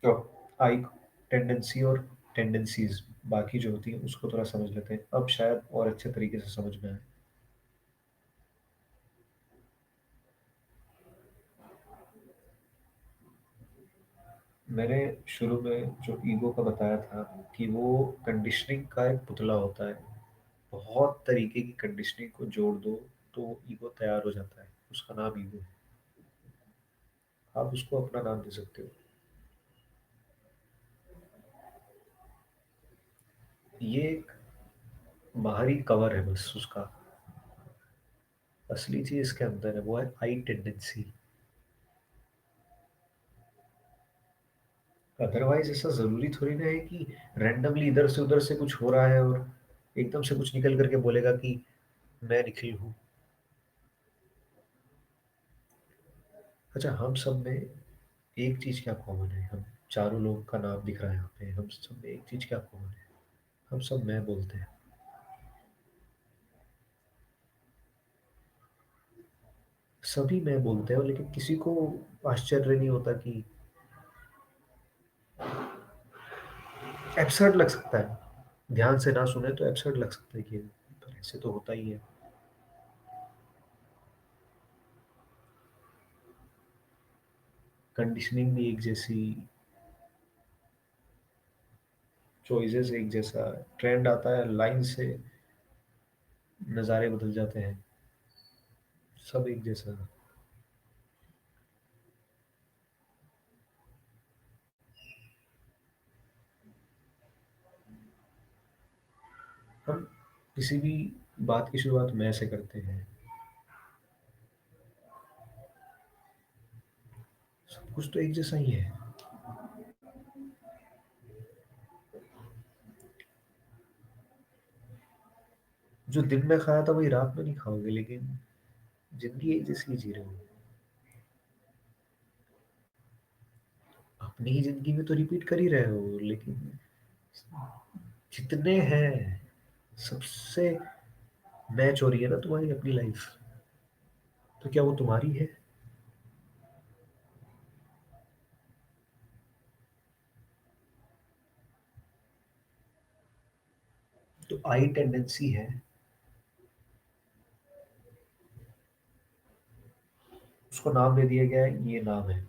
A: तो आई टेंडेंसी और टेंडेंसीज बाकी जो होती है उसको थोड़ा समझ लेते हैं, अब शायद और अच्छे तरीके से समझ में आए। मैंने शुरू में जो ईगो का बताया था कि वो कंडीशनिंग का एक पुतला होता है। बहुत तरीके की कंडीशनिंग को जोड़ दो तो ईगो तैयार हो जाता है, उसका नाम ईगो है। आप उसको अपना नाम दे सकते हो। ये एक बाहरी कवर है बस उसका। असली चीज इसके अंदर है, वो है आई टेंडेंसी। अदरवाइज ऐसा जरूरी थोड़ी ना है कि रैंडमली इधर से उधर से कुछ हो रहा है और एकदम से कुछ निकल करके बोलेगा कि मैं निखिल हूँ। अच्छा, हम सब में एक चीज क्या कॉमन है, हम चारों लोगों का नाम दिख रहा है यहाँ पे, हम सब में एक चीज क्या कॉमन है, हम सब मैं बोलते हैं। सभी मैं बोलते हैं, लेकिन किसी को आश्चर्य नहीं होता कि एब्सर्ड लग सकता है। ध्यान से ना सुने तो एब्सर्ड लग सकता है कि पर ऐसे तो होता ही है। कंडीशनिंग भी एक जैसी, चॉइसेस एक जैसा, ट्रेंड आता है लाइन से, नज़ारे बदल जाते हैं, सब एक जैसा। हम किसी भी बात की शुरुआत मैं से करते हैं। सब कुछ तो एक जैसा ही है। जो दिन में खाया था वही रात में नहीं खाओगे, लेकिन जिंदगी एक जैसी ही जी रहे हो। अपनी ही जिंदगी में तो रिपीट कर ही रहे हो, लेकिन जितने हैं सबसे मैच हो रही है ना तुम्हारी अपनी लाइफ, तो क्या वो तुम्हारी है? तो आई टेंडेंसी है, उसको नाम दे दिया गया है, ये नाम है।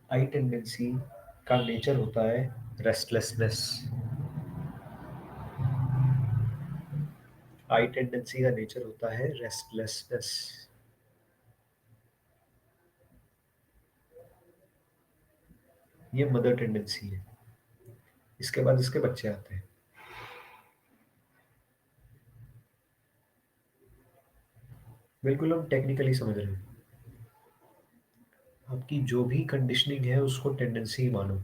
A: आई टेंडेंसी का नेचर होता है रेस्टलेसनेस। आई टेंडेंसी का नेचर होता है रेस्टलेसनेस। ये मदर टेंडेंसी है। इसके बाद इसके बच्चे आते हैं। बिल्कुल हम टेक्निकली समझ रहे हैं। आपकी जो भी कंडीशनिंग है उसको टेंडेंसी मानो।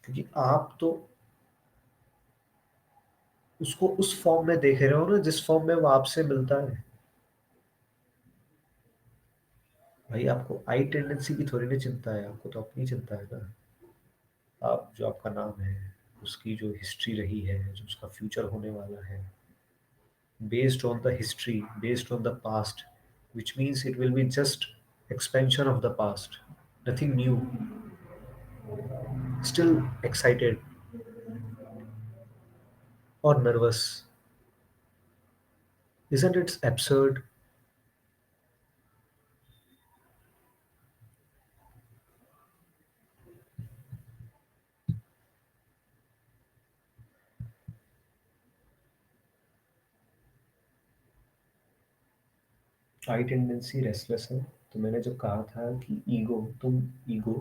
A: क्योंकि आप तो उसको उस फॉर्म में देख रहे हो ना जिस फॉर्म में वो आपसे मिलता है। भाई आपको आई टेंडेंसी की थोड़ी ना चिंता है, आपको तो अपनी चिंता है ना। आप जो आपका नाम है, उसकी जो हिस्ट्री रही है, जो उसका फ्यूचर होने वाला है, based on the history, based on the past, which means it will be just expansion of the past, nothing new. Still excited or nervous. Isn't it absurd? I tendency restless है। तो मैंने जब कहा था कि ईगो, तुम ego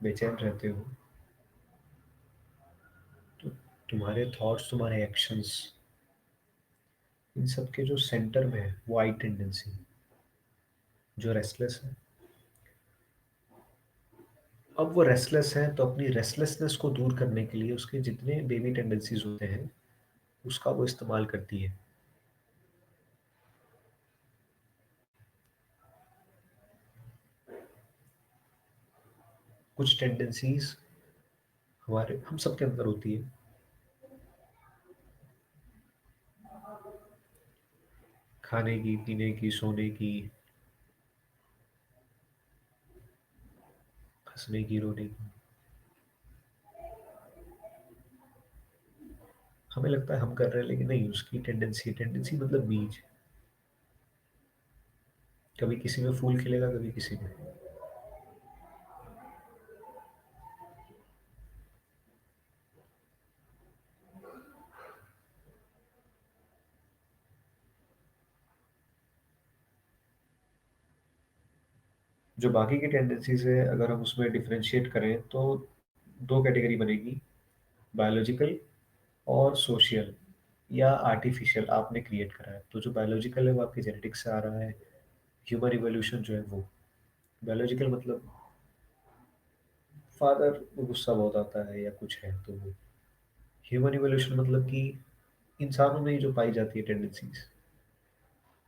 A: बेचैन रहते हो, तो तुम्हारे थॉट्स, तुम्हारे एक्शंस, इन सब के जो सेंटर में है वो आई टेंडेंसी, जो रेस्टलेस है। अब वो रेस्टलेस है तो अपनी रेस्टलेसनेस को दूर करने के लिए उसके जितने बेबी टेंडेंसीज होते हैं उसका वो इस्तेमाल करती है। कुछ टेंडेंसीज हमारे हम सबके अंदर होती है। खाने की, पीने की, सोने की, हंसने की, रोने की। हमें लगता है हम कर रहे हैं लेकिन नहीं, उसकी टेंडेंसी, टेंडेंसी मतलब बीज। कभी किसी में फूल खिलेगा, कभी किसी में। जो बाकी की टेंडेंसीज है अगर हम उसमें डिफरेंशिएट करें तो दो कैटेगरी बनेगी, बायोलॉजिकल और सोशल या आर्टिफिशियल, आपने क्रिएट करा है। तो जो बायोलॉजिकल है वो आपके जेनेटिक्स से आ रहा है। ह्यूमन इवोल्यूशन जो है वो बायोलॉजिकल, मतलब फादर को गुस्सा बहुत आता है या कुछ है तो वो। ह्यूमन इवोल्यूशन मतलब कि इंसानों में ही जो पाई जाती है टेंडेंसीज।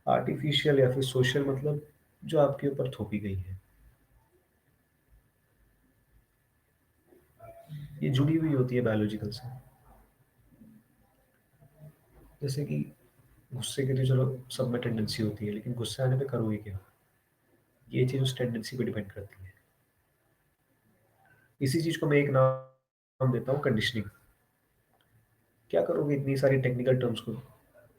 A: आर्टिफिशियल या फिर सोशल मतलब जो आपके ऊपर थोपी गई है। ये जुड़ी हुई होती है बायोलॉजिकल से। जैसे कि गुस्से के लिए चलो सब में टेंडेंसी होती है, लेकिन गुस्से आने पे करोगे क्या? ये चीज़ उस टेंडेंसी पे डिपेंड करती है। इसी चीज़ को मैं एक नाम देता हूँ, कंडीशनिंग। क्या करोगे इतनी सारी टेक्निकल टर्म्स को?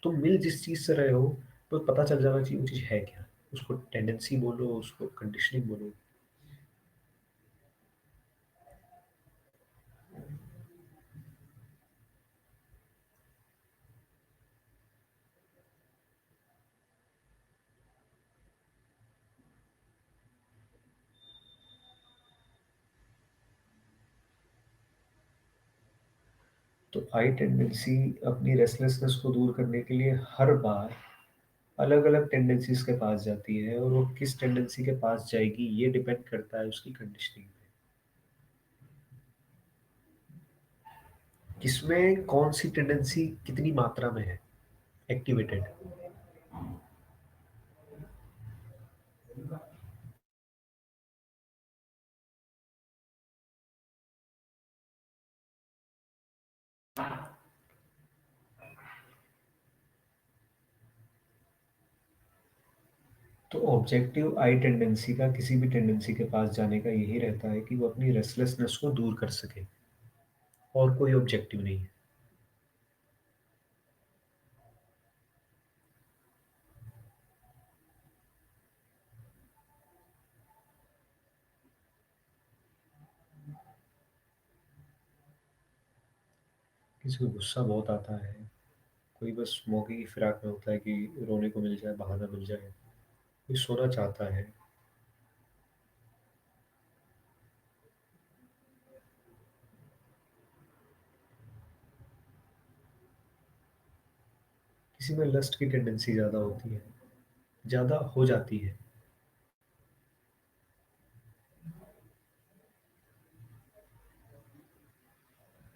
A: तुम मिल जिस चीज़ से रहे हो तो पता चल जाना चाहिए वो चीज़ है क्या। उसको टेंडेंसी बोलो, उसको कंडीशनिंग बोलो। तो आई टेंडेंसी अपनी रेस्टलेसनेस को दूर करने के लिए हर बार अलग अलग टेंडेंसीज के पास जाती है, और वो किस टेंडेंसी के पास जाएगी ये डिपेंड करता है उसकी कंडीशनिंग पे। किसमें कौन सी टेंडेंसी कितनी मात्रा में है एक्टिवेटेड। तो ऑब्जेक्टिव आई टेंडेंसी का किसी भी टेंडेंसी के पास जाने का यही रहता है कि वो अपनी रेस्टलेसनेस को दूर कर सके, और कोई ऑब्जेक्टिव नहीं है। किसी को गुस्सा बहुत आता है, कोई बस मौके की फिराक में होता है कि रोने को मिल जाए, बहाना मिल जाए, कोई सोना चाहता है। किसी में लस्ट की टेंडेंसी ज़्यादा होती है, ज़्यादा हो जाती है।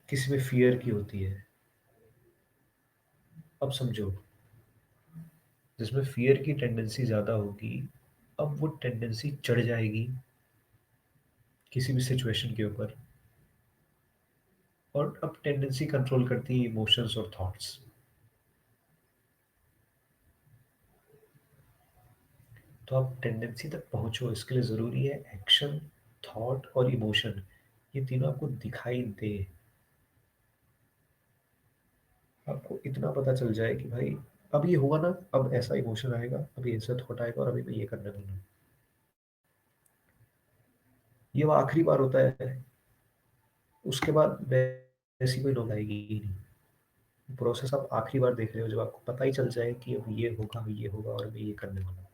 A: किसी में फियर की होती है। अब समझो, जिसमें फियर की टेंडेंसी ज़्यादा होगी, अब वो टेंडेंसी चढ़ जाएगी किसी भी सिचुएशन के ऊपर, और अब टेंडेंसी कंट्रोल करती है इमोशंस और थॉट्स। तो आप टेंडेंसी तक पहुंचो, इसके लिए ज़रूरी है एक्शन, थॉट और इमोशन, ये तीनों आपको दिखाई दे। आपको इतना पता चल जाए कि भाई अब ये हुआ ना, अब ऐसा इमोशन आएगा, अभी ऐसा थॉट आएगा, और अभी मैं ये करने वाला हूँ। ये वो आखिरी बार होता है, उसके बाद वैसी कोई नौबत आएगी ही नहीं। प्रोसेस आप आखिरी बार देख रहे हो, जब आपको पता ही चल जाए कि अब ये होगा, अब ये होगा, और मैं ये करने वाला हूँ।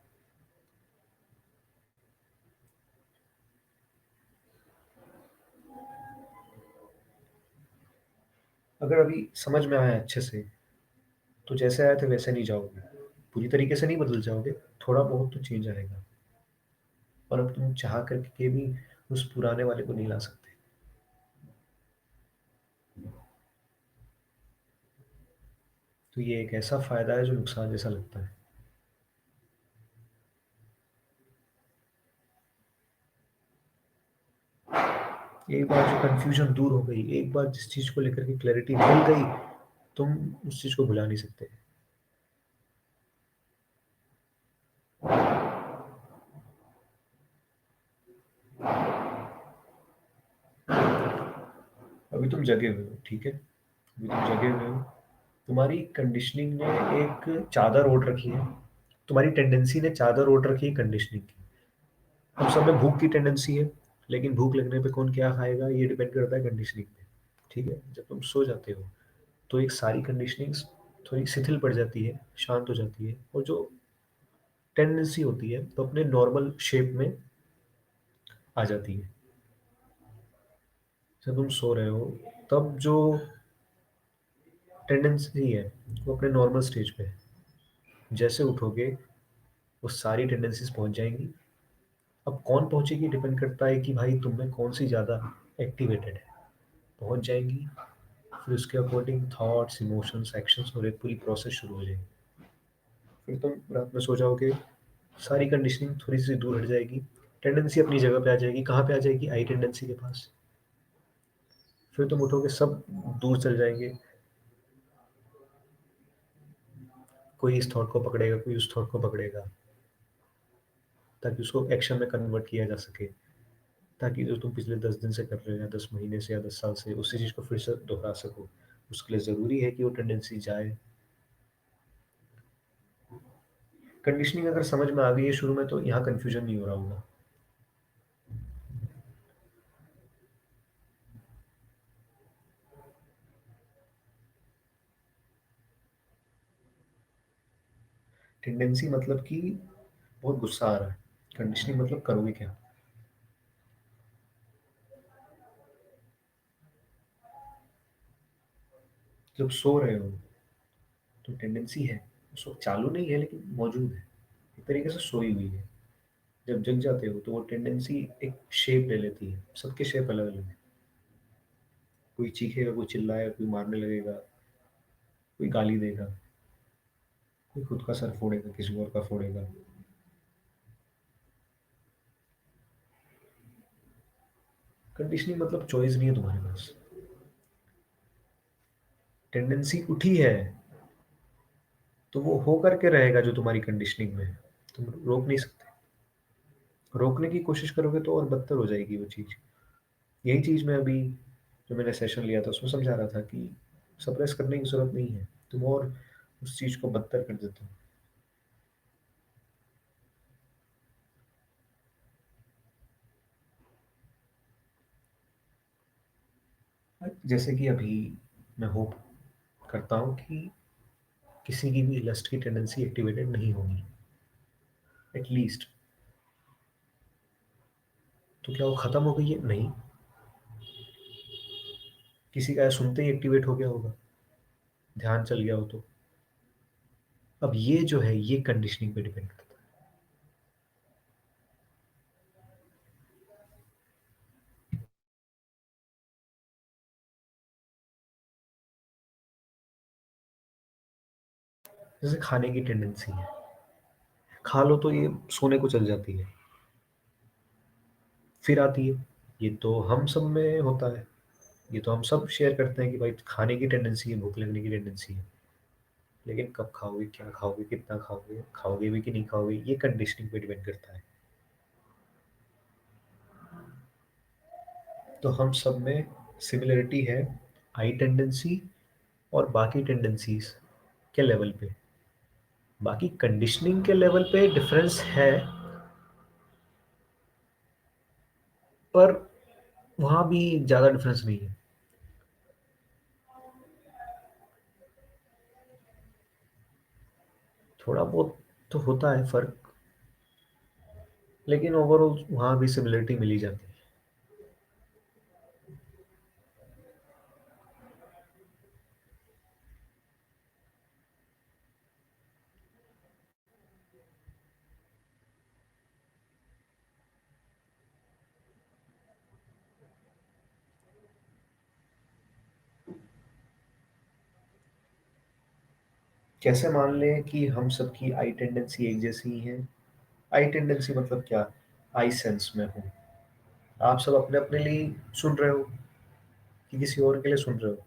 A: अगर अभी समझ में आया अच्छे से, तो जैसे आए थे वैसे नहीं जाओगे, पूरी तरीके से नहीं बदल जाओगे, थोड़ा बहुत तो चेंज आएगा। और अब तुम चाह करके भी उस पुराने वाले को नहीं ला सकते। तो ये एक ऐसा फायदा है जो नुकसान जैसा लगता है। एक बार जो कंफ्यूजन दूर हो गई, एक बार जिस चीज को लेकर के क्लैरिटी मिल गई, तुम उस चीज को भुला नहीं सकते। अभी तुम जगे हुए हो, ठीक है, अभी तुम जगे हुए हो, तुम्हारी कंडीशनिंग ने एक चादर ओढ़ रखी है, तुम्हारी टेंडेंसी ने चादर ओढ़ रखी है कंडीशनिंग की। हम सब में भूख की टेंडेंसी है, लेकिन भूख लगने पे कौन क्या खाएगा ये डिपेंड करता है कंडीशनिंग पे। ठीक है, जब तुम सो जाते हो तो एक सारी कंडीशनिंग्स थोड़ी शिथिल पड़ जाती है, शांत हो जाती है, और जो टेंडेंसी होती है तो अपने नॉर्मल शेप में आ जाती है। जब तुम सो रहे हो, तब जो टेंडेंसी है वो अपने नॉर्मल स्टेज पे है। जैसे उठोगे वो सारी टेंडेंसीज पहुंच जाएंगी। अब कौन पहुंचेगी डिपेंड करता है कि भाई तुम में कौन सी ज़्यादा एक्टिवेटेड है। पहुंच जाएंगी, फिर उसके अकॉर्डिंग थॉट्स, इमोशंस, एक्शंस और एक पूरी प्रोसेस शुरू हो जाएगी। फिर तुम रात में सो जाओगे, सारी कंडीशनिंग थोड़ी सी दूर हट जाएगी, टेंडेंसी अपनी जगह पे आ जाएगी। कहाँ पे आ जाएगी? आई टेंडेंसी के पास। फिर तुम उठोगे, सब दूर चल जाएंगे, कोई इस थॉट को पकड़ेगा, कोई उस थॉट को पकड़ेगा, ताकि उसको एक्शन में कन्वर्ट किया जा सके, ताकि जो तुम पिछले 10 दिन से कर रहे हो, या 10 महीने से, या 10 साल से, उसी चीज़ को फिर से दोहरा सको। उसके लिए ज़रूरी है कि वो टेंडेंसी जाए। कंडीशनिंग अगर समझ में आ गई है शुरू में, तो यहाँ कन्फ्यूजन नहीं हो रहा होगा। टेंडेंसी मतलब कि बहुत गुस्सा आ रहा है, कंडीशनिंग मतलब करोगे क्या। जब सो रहे हो तो टेंडेंसी है, उस वक्त चालू नहीं है लेकिन मौजूद है, एक तरीके से सोई हुई है। जब जग जाते हो तो वो टेंडेंसी एक शेप ले लेती है, सबके शेप अलग अलग है। कोई चीखेगा, कोई चिल्लाएगा, कोई मारने लगेगा, कोई गाली देगा, कोई खुद का सर फोड़ेगा, किसी और का फोड़ेगा। कंडीशनिंग मतलब चॉइस नहीं है तुम्हारे पास, टेंडेंसी उठी है तो वो हो करके रहेगा जो तुम्हारी कंडीशनिंग में है, तुम रोक नहीं सकते। रोकने की कोशिश करोगे तो और बदतर हो जाएगी वो चीज़। यही चीज़ मैं अभी जो मैंने सेशन लिया था उसमें समझा रहा था कि सप्रेस करने की ज़रूरत नहीं है, तुम और उस चीज़ को बदतर कर देते हो। जैसे कि अभी मैं होप करता हूँ कि किसी की भी लस्ट की टेंडेंसी एक्टिवेटेड नहीं होगी एटलीस्ट। तो क्या वो ख़त्म हो गई है? नहीं। किसी का सुनते ही एक्टिवेट हो गया होगा, ध्यान चल गया हो तो। अब ये जो है ये कंडीशनिंग पे डिपेंड करता है। जैसे खाने की टेंडेंसी है, खा लो तो ये सोने को चल जाती है, फिर आती है। ये तो हम सब में होता है, ये तो हम सब शेयर करते हैं कि भाई खाने की टेंडेंसी है, भूख लगने की टेंडेंसी है। लेकिन कब खाओगे, क्या खाओगे, कितना खाओगे, खाओगे भी कि नहीं खाओगे, ये कंडीशनिंग पे डिपेंड करता है। तो हम सब में सिमिलरिटी है आई टेंडेंसी और बाकी टेंडेंसीज के लेवल पे। बाकी कंडीशनिंग के लेवल पे डिफरेंस है, पर वहाँ भी ज़्यादा डिफरेंस नहीं है। थोड़ा बहुत तो होता है फ़र्क, लेकिन ओवरऑल वहाँ भी सिमिलरिटी मिली जाती है। कैसे मान लें कि हम सबकी आई टेंडेंसी एक जैसी ही है? आई टेंडेंसी मतलब क्या? आई सेंस में हूँ। आप सब अपने अपने लिए सुन रहे हो कि किसी और के लिए सुन रहे हो?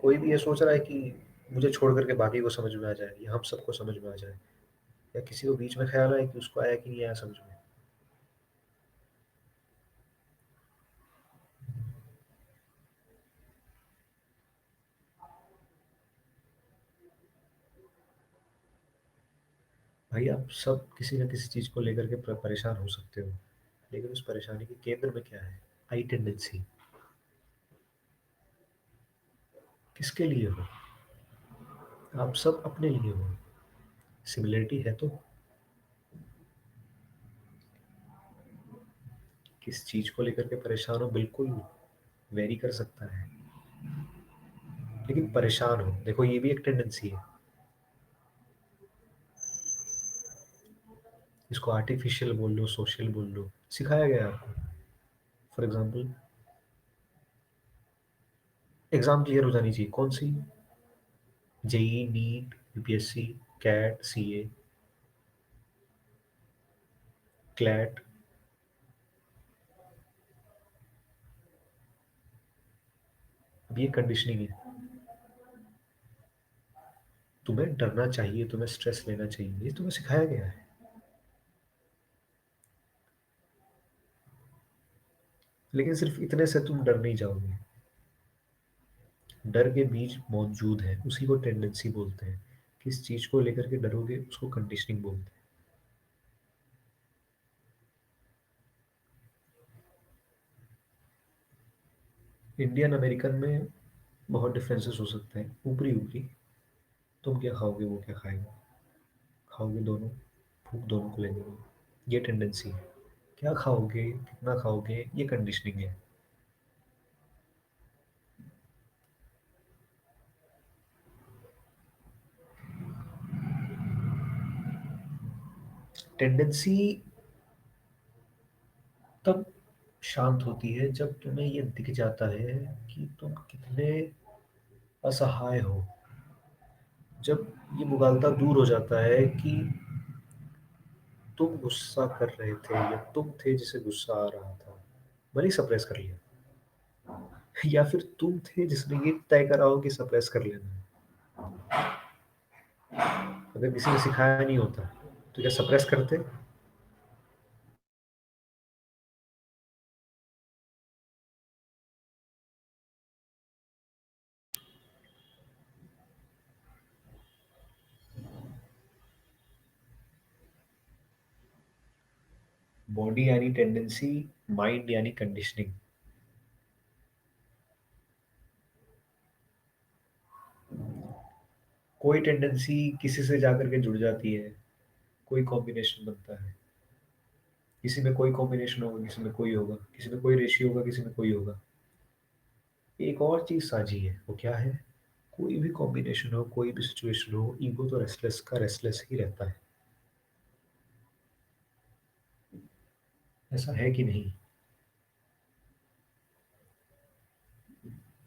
A: कोई भी ये सोच रहा है कि मुझे छोड़ करके बाकी को समझ में आ जाए, या हम सबको समझ में आ जाए, या किसी को बीच में ख्याल आए कि उसको आया कि नहीं आया समझ में? भाई आप सब किसी न किसी चीज़ को लेकर के परेशान हो सकते हो, लेकिन उस परेशानी के केंद्र में क्या है? आई टेंडेंसी। किसके लिए हो? आप सब अपने लिए हो। सिमिलरिटी है तो किस चीज़ को लेकर के परेशान हो, बिल्कुल वेरी कर सकता है, लेकिन परेशान हो, देखो ये भी एक टेंडेंसी है। इसको आर्टिफिशियल बोल लो, सोशल बोल लो, सिखाया गया है आपको। फॉर एग्जाम्पल, एग्जाम क्लियर हो जानी चाहिए, कौन सी? JEE, NEET, UPSC, CAT, CA, CLAT. अब ये कंडीशनिंग है। तुम्हें डरना चाहिए, तुम्हें स्ट्रेस लेना चाहिए, ये तुम्हें सिखाया गया है। लेकिन सिर्फ इतने से तुम डर नहीं जाओगे। डर के बीज मौजूद है, उसी को टेंडेंसी बोलते हैं। किस चीज को लेकर के डरोगे उसको कंडीशनिंग बोलते हैं। इंडियन अमेरिकन में बहुत डिफरेंसेस हो सकते हैं, ऊपरी ऊपरी। तुम क्या खाओगे वो क्या खाएगा, खाओगे दोनों, भूख दोनों को लगेगी, ये टेंडेंसी है। क्या खाओगे, कितना खाओगे, ये कंडीशनिंग है। टेंडेंसी तब शांत होती है जब तुम्हें ये दिख जाता है कि तुम कितने असहाय हो। जब ये मुगालता दूर हो जाता है कि तुम गुस्सा कर रहे थे या तुम थे जिसे गुस्सा आ रहा था, भले ही सप्रेस कर लिया, या फिर तुम थे जिसने ये तय करा हो कि सप्रेस कर लेना है। अगर किसी ने सिखाया नहीं होता तो क्या सप्रेस करते? बॉडी यानी टेंडेंसी, माइंड यानी कंडीशनिंग। कोई टेंडेंसी किसी से जाकर के जुड़ जाती है, कोई कॉम्बिनेशन बनता है। किसी में कोई कॉम्बिनेशन होगा, किसी में कोई होगा, किसी में कोई रेशियो होगा, किसी में कोई होगा। एक और चीज साझी है, वो क्या है? कोई भी कॉम्बिनेशन हो, कोई भी सिचुएशन हो, ईगो तो रेस्टलेस का रेस्टलेस ही रहता है। ऐसा है कि नहीं?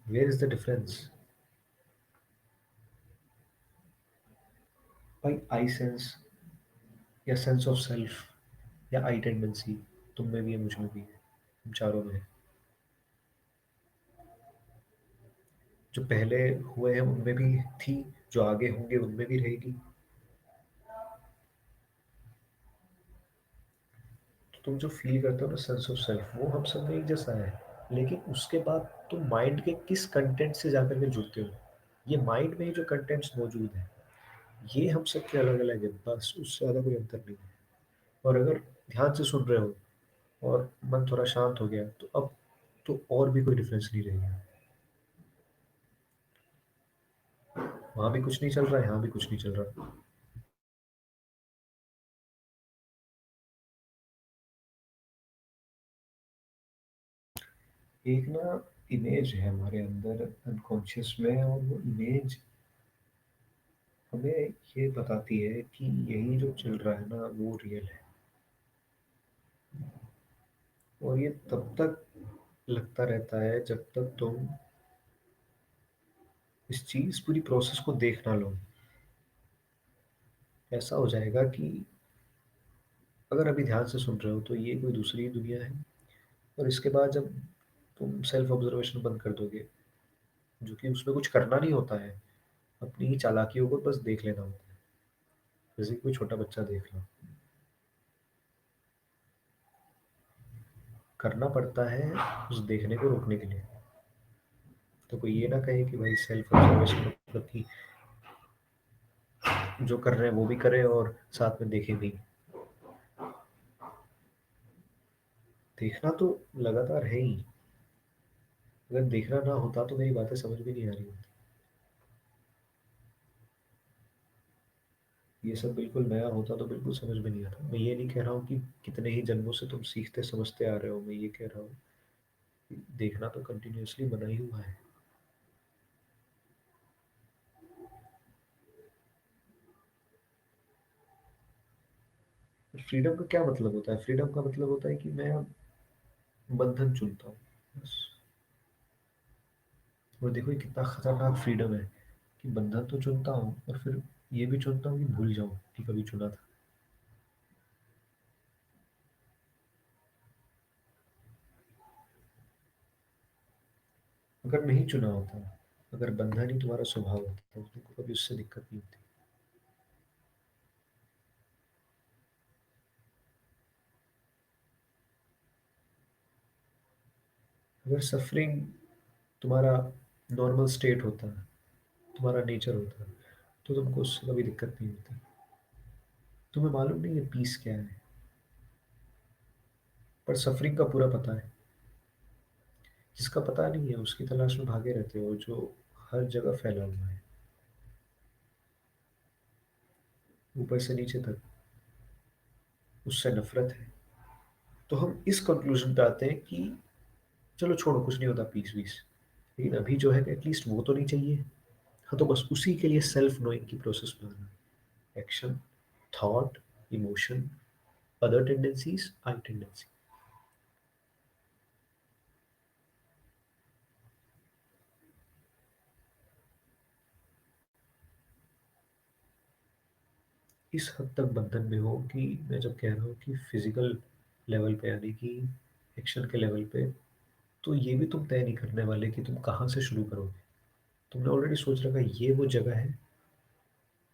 A: Where is the difference? भाई आई सेंस या सेंस ऑफ सेल्फ या आई टेंडेंसी, तुम में भी है, मुझ में भी है, हम चारों में है। जो पहले हुए हैं उनमें भी थी, जो आगे होंगे उनमें भी रहेगी। तो तुम जो फील करते हो ना, सेंस ऑफ सेल्फ, वो हम सब में एक जैसा है। लेकिन उसके बाद तुम माइंड के किस कंटेंट से जाकर के जुड़ते हो, ये माइंड में ही जो कंटेंट्स मौजूद है, ये हम सबके अलग अलग है, बस उससे ज़्यादा कोई अंतर नहीं है। और अगर ध्यान से सुन रहे हो और मन थोड़ा शांत हो गया, तो अब तो और भी कोई डिफरेंस नहीं रहेगा। वहां भी कुछ नहीं चल रहा है, यहाँ भी कुछ नहीं चल रहा। एक ना इमेज है हमारे अंदर अनकॉन्शियस में, और वो इमेज हमें ये बताती है कि यही जो चल रहा है ना, वो रियल है। और ये तब तक लगता रहता है जब तक तुम इस चीज पूरी प्रोसेस को देख ना लो। ऐसा हो जाएगा कि अगर अभी ध्यान से सुन रहे हो तो ये कोई दूसरी दुनिया है, और इसके बाद जब तुम सेल्फ ऑब्जर्वेशन बंद कर दोगे, जो कि उसमें कुछ करना नहीं होता है, अपनी ही चालाकियों को बस देख लेना होता है, जैसे कि कोई छोटा बच्चा देख लो। करना पड़ता है उस देखने को रोकने के लिए। तो कोई ये ना कहे कि भाई सेल्फ ऑब्जर्वेशन मतलब कि जो कर रहे हैं वो भी करे और साथ में देखे भी। देखना तो लगातार है ही। अगर देखना ना होता तो मेरी बातें समझ भी नहीं आ रही होती। ये सब बिल्कुल नया होता तो बिल्कुल समझ में नहीं आता। मैं ये नहीं कह रहा हूँ कि कितने ही जन्मों से तुम सीखते समझते आ रहे हो, मैं ये कह रहा हूँ कि देखना तो कंटिन्यूअसली बना ही हुआ है। फ्रीडम का क्या मतलब होता है? फ्रीडम का मतलब होता है कि मैं अब बंधन चुनता हूँ, बस। और देखो ये कितना खतरनाक फ्रीडम है कि बंधन तो चुनता हूँ और फिर ये भी चुनता हूँ कि भूल जाऊँ कि कभी चुना था। अगर नहीं चुना होता, अगर बंधन ही तुम्हारा स्वभाव होता तो तुमको कभी उससे दिक्कत नहीं होती। अगर सफरिंग तुम्हारा नॉर्मल स्टेट होता, तुम्हारा नेचर होता, तो तुमको उससे कभी दिक्कत नहीं होती। तुम्हें मालूम नहीं है पीस क्या है, पर सफरिंग का पूरा पता है। जिसका पता नहीं है उसकी तलाश में भागे रहते हो, जो हर जगह फैला हुआ है, ऊपर से नीचे तक। उससे नफरत है। तो हम इस कंक्लूजन पे आते हैं कि चलो छोड़ो, कुछ नहीं होता, पीस वीस। लेकिन अभी जो है एटलीस्ट वो तो नहीं चाहिए। हाँ, तो बस उसी के लिए सेल्फ नोइंग की प्रोसेस में आना। Action, thought, emotion, other tendencies, I tendency. इस हद तक बंधन में हो कि मैं जब कह रहा हूँ कि फिजिकल लेवल पे, यानी कि एक्शन के लेवल पे, तो ये भी तुम तय नहीं करने वाले कि तुम कहाँ से शुरू करोगे। तुमने ऑलरेडी सोच रखा है ये वो जगह है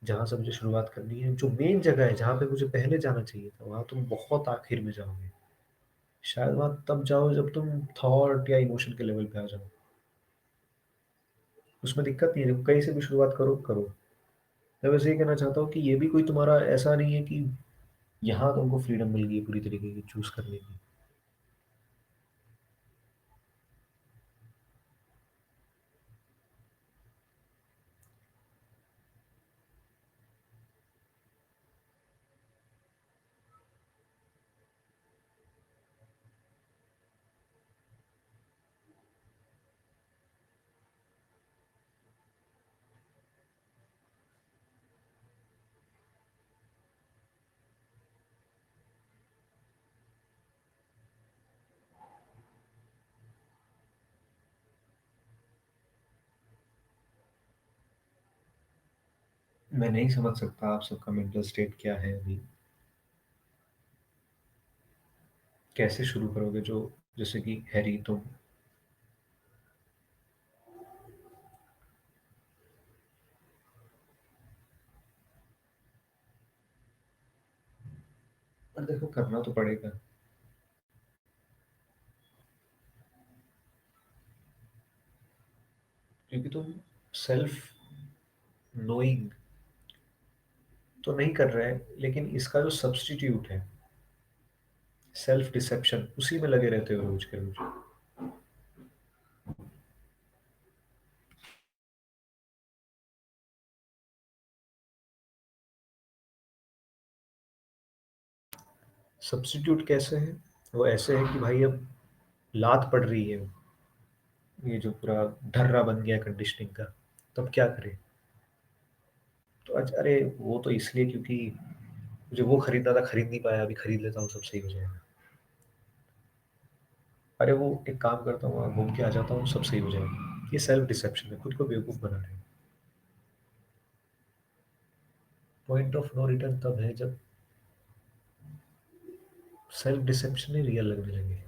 A: जहाँ से मुझे शुरुआत करनी है, जो मेन जगह है जहाँ पे मुझे पहले जाना चाहिए था, वहाँ तुम बहुत आखिर में जाओगे। शायद वहाँ तब जाओ जब तुम थॉट या इमोशन के लेवल पे आ जाओ। उसमें दिक्कत नहीं है, देखो कहीं से भी शुरुआत करो करो। मैं बस ये कहना चाहता हूँ कि ये भी कोई तुम्हारा ऐसा नहीं है कि यहाँ तुमको फ्रीडम मिल गई है पूरी तरीके की चूज करने की। मैं नहीं समझ सकता आप सबका मेंटल स्टेट क्या है अभी। कैसे शुरू करोगे, जो जैसे कि हैरी तुम। पर देखो करना तो पड़ेगा, क्योंकि तुम सेल्फ नोइंग तो नहीं कर रहे हैं, लेकिन इसका जो सब्स्टिट्यूट है, सेल्फ डिसेप्शन, उसी में लगे रहते हो रोज के रोज। सब्स्टिट्यूट कैसे है? वो ऐसे है कि भाई अब लात पड़ रही है, ये जो पूरा ढर्रा बन गया कंडीशनिंग का, तब क्या करें? तो आज अरे वो तो इसलिए क्योंकि मुझे वो खरीदना था, खरीद नहीं पाया, अभी खरीद लेता हूँ, सब सही हो जाएगा। अरे वो एक काम करता हूँ, वहाँ घूम के आ जाता हूँ, सब सही हो जाएगा। ये सेल्फ डिसेप्शन है, खुद को बेवकूफ बना रहे हैं। पॉइंट ऑफ नो रिटर्न तब है जब सेल्फ डिसेप्शन ही रियल लगने लगे,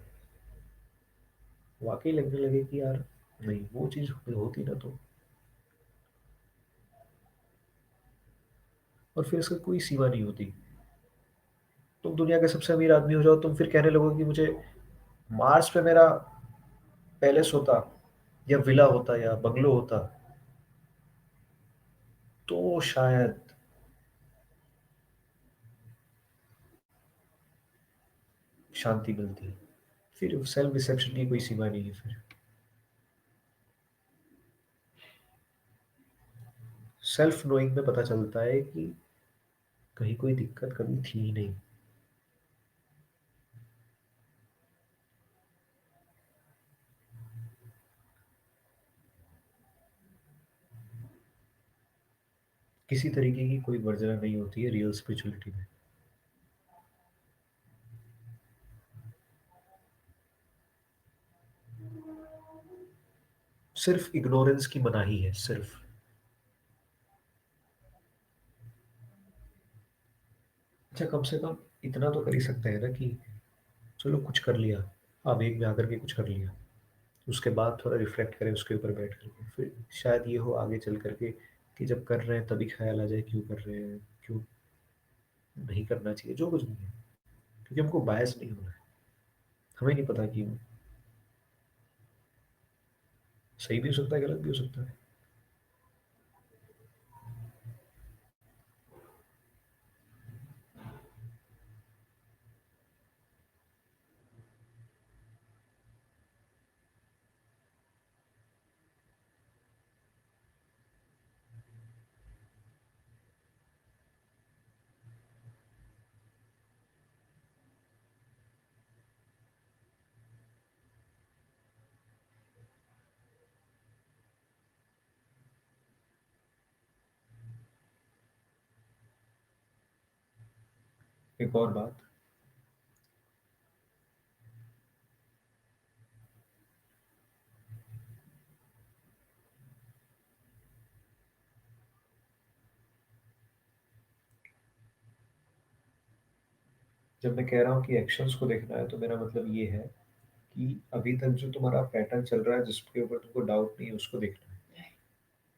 A: वाकई लगने लगे कि यार नहीं, वो चीज होती ना तो। और फिर इसका कोई सीमा नहीं होती। तुम दुनिया के सबसे अमीर आदमी हो जाओ, तुम फिर कहने लगो कि मुझे मार्स पे मेरा पैलेस होता, या विला होता, या बंगलो होता, तो शायद शांति मिलती। फिर सेल्फ डिसेप्शन की कोई सीमा नहीं है फिर। सेल्फ नोइंग में पता चलता है कि कहीं कोई दिक्कत कभी थी ही नहीं। किसी तरीके की कोई वर्जना नहीं होती है रियल स्पिरिचुअलिटी में। सिर्फ इग्नोरेंस की मनाही है, सिर्फ। अच्छा, कम से कम इतना तो कर ही सकते हैं ना कि चलो कुछ कर लिया, आवेग में आकर के कुछ कर लिया, उसके बाद थोड़ा रिफ्लेक्ट करें उसके ऊपर बैठ करके, फिर शायद ये हो आगे चल करके कि जब कर रहे हैं तभी ख्याल आ जाए क्यों कर रहे हैं, क्यों नहीं करना चाहिए, जो कुछ नहीं है। क्योंकि हमको बायस नहीं होना है, हमें नहीं पता कि सही भी हो सकता है, गलत भी हो सकता है। एक और बात, जब मैं कह रहा हूँ कि एक्शंस को देखना है, तो मेरा मतलब ये है कि अभी तक जो तुम्हारा पैटर्न चल रहा है, जिसके ऊपर तुमको डाउट नहीं है, उसको देखना है।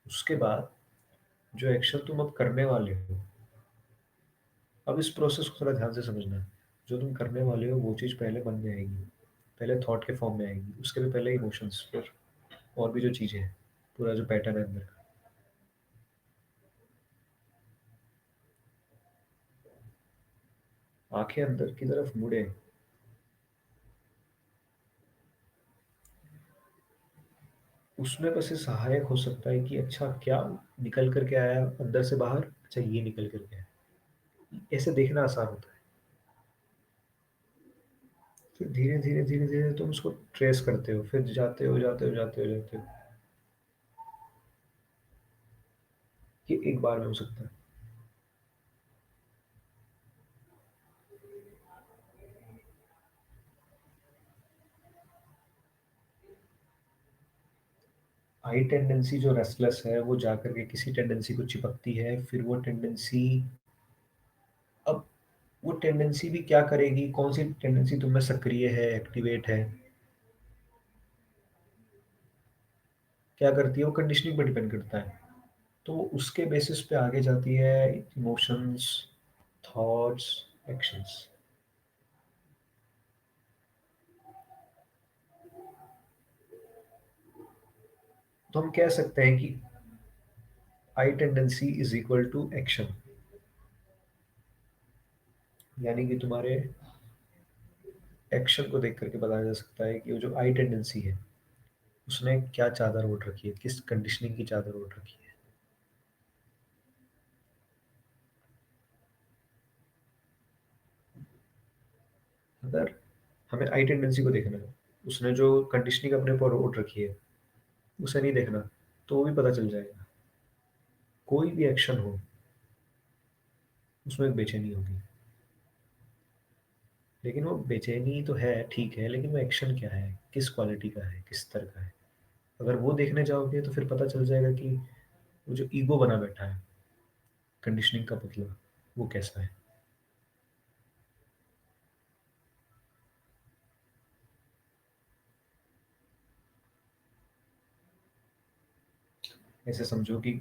A: उसके बाद जो एक्शन तुम अब करने वाले हो, अब इस प्रोसेस को थोड़ा ध्यान से समझना है। जो तुम करने वाले हो वो चीज़ पहले मन में आएगी, पहले थॉट के फॉर्म में आएगी, उसके भी पहले इमोशंस, फिर और भी जो चीज़ें हैं, पूरा जो पैटर्न है अंदर का। आंखें अंदर की तरफ मुड़े, उसमें बस ये सहायक हो सकता है कि अच्छा क्या निकल करके आया अंदर से बाहर, अच्छा ये निकल करके आया। ऐसे देखना आसान होता है। फिर धीरे धीरे धीरे धीरे तुम उसको ट्रेस करते हो, फिर जाते हो जाते हो जाते हो जाते हो। ये एक बार में हो सकता है। आई टेंडेंसी जो रेस्टलेस है, वो जाकर के किसी टेंडेंसी को चिपकती है, फिर वो टेंडेंसी, अब वो टेंडेंसी भी क्या करेगी, कौन सी टेंडेंसी तुम में सक्रिय है, एक्टिवेट है, क्या करती है, वो कंडीशनिंग पर डिपेंड करता है। तो वो उसके बेसिस पे आगे जाती है इमोशंस, थॉट्स, एक्शंस। तो हम कह सकते हैं कि I tendency is equal to action. यानी कि तुम्हारे एक्शन को देख करके बताया जा सकता है कि वो जो आई टेंडेंसी है, उसने क्या चादर ओढ़ रखी है, किस कंडीशनिंग की चादर ओढ़ रखी है। अगर हमें आई टेंडेंसी को देखना है, उसने जो कंडीशनिंग अपने ऊपर ओढ़ रखी है, उसे नहीं देखना, तो वो भी पता चल जाएगा। कोई भी एक्शन हो, उसमें एक बेचैनी होगी। लेकिन वो बेचैनी तो है, ठीक है, लेकिन वो एक्शन क्या है, किस क्वालिटी का है, किस स्तर का है। अगर वो देखने जाओगे तो फिर पता चल जाएगा कि वो जो ईगो बना बैठा है, कंडीशनिंग का पुतला, वो कैसा है। ऐसे समझो कि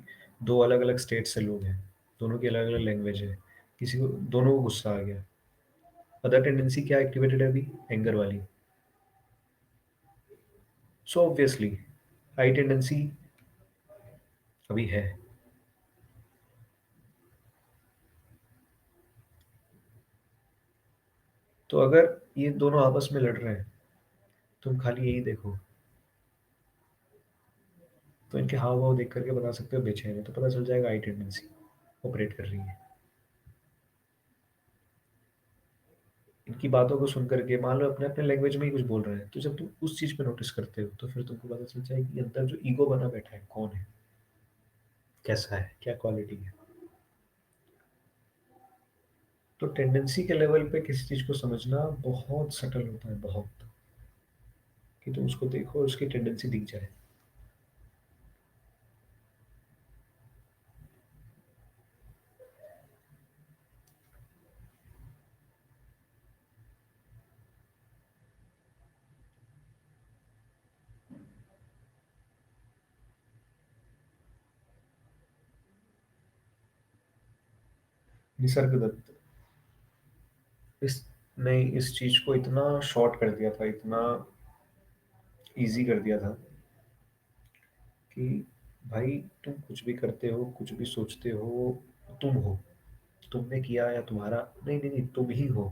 A: दो अलग अलग स्टेट से लोग हैं, दोनों की अलग अलग लैंग्वेज है, किसी को, दोनों को गुस्सा आ गया, अदर टेंडेंसी क्या एक्टिवेटेड है अभी, एंगर वाली। सो ऑब्वियसली आई टेंडेंसी अभी है। तो अगर ये दोनों आपस में लड़ रहे हैं, तुम खाली यही देखो, तो इनके हाव भाव देख करके बता सकते हो बेचैन है, तो पता चल जाएगा आई टेंडेंसी ऑपरेट कर रही है। इनकी बातों को सुन करके मान लो अपने अपने लैंग्वेज में ही कुछ बोल रहे हैं, तो जब तुम उस चीज पे नोटिस करते हो, तो फिर तुमको पता चल जाएगा कि अंदर जो ईगो बना बैठा है कौन है, कैसा है, क्या क्वालिटी है। तो टेंडेंसी के लेवल पे किसी चीज को समझना बहुत सटल होता है, बहुत, कि तुम उसको देखो और उसकी टेंडेंसी दिख जाए। निसर्ग दत्त ने इस चीज को इतना शॉर्ट कर दिया था, इतना इजी कर दिया था कि भाई तुम कुछ भी करते हो, कुछ भी सोचते हो, तुम हो, तुमने किया या तुम्हारा, नहीं नहीं नहीं, तुम ही हो।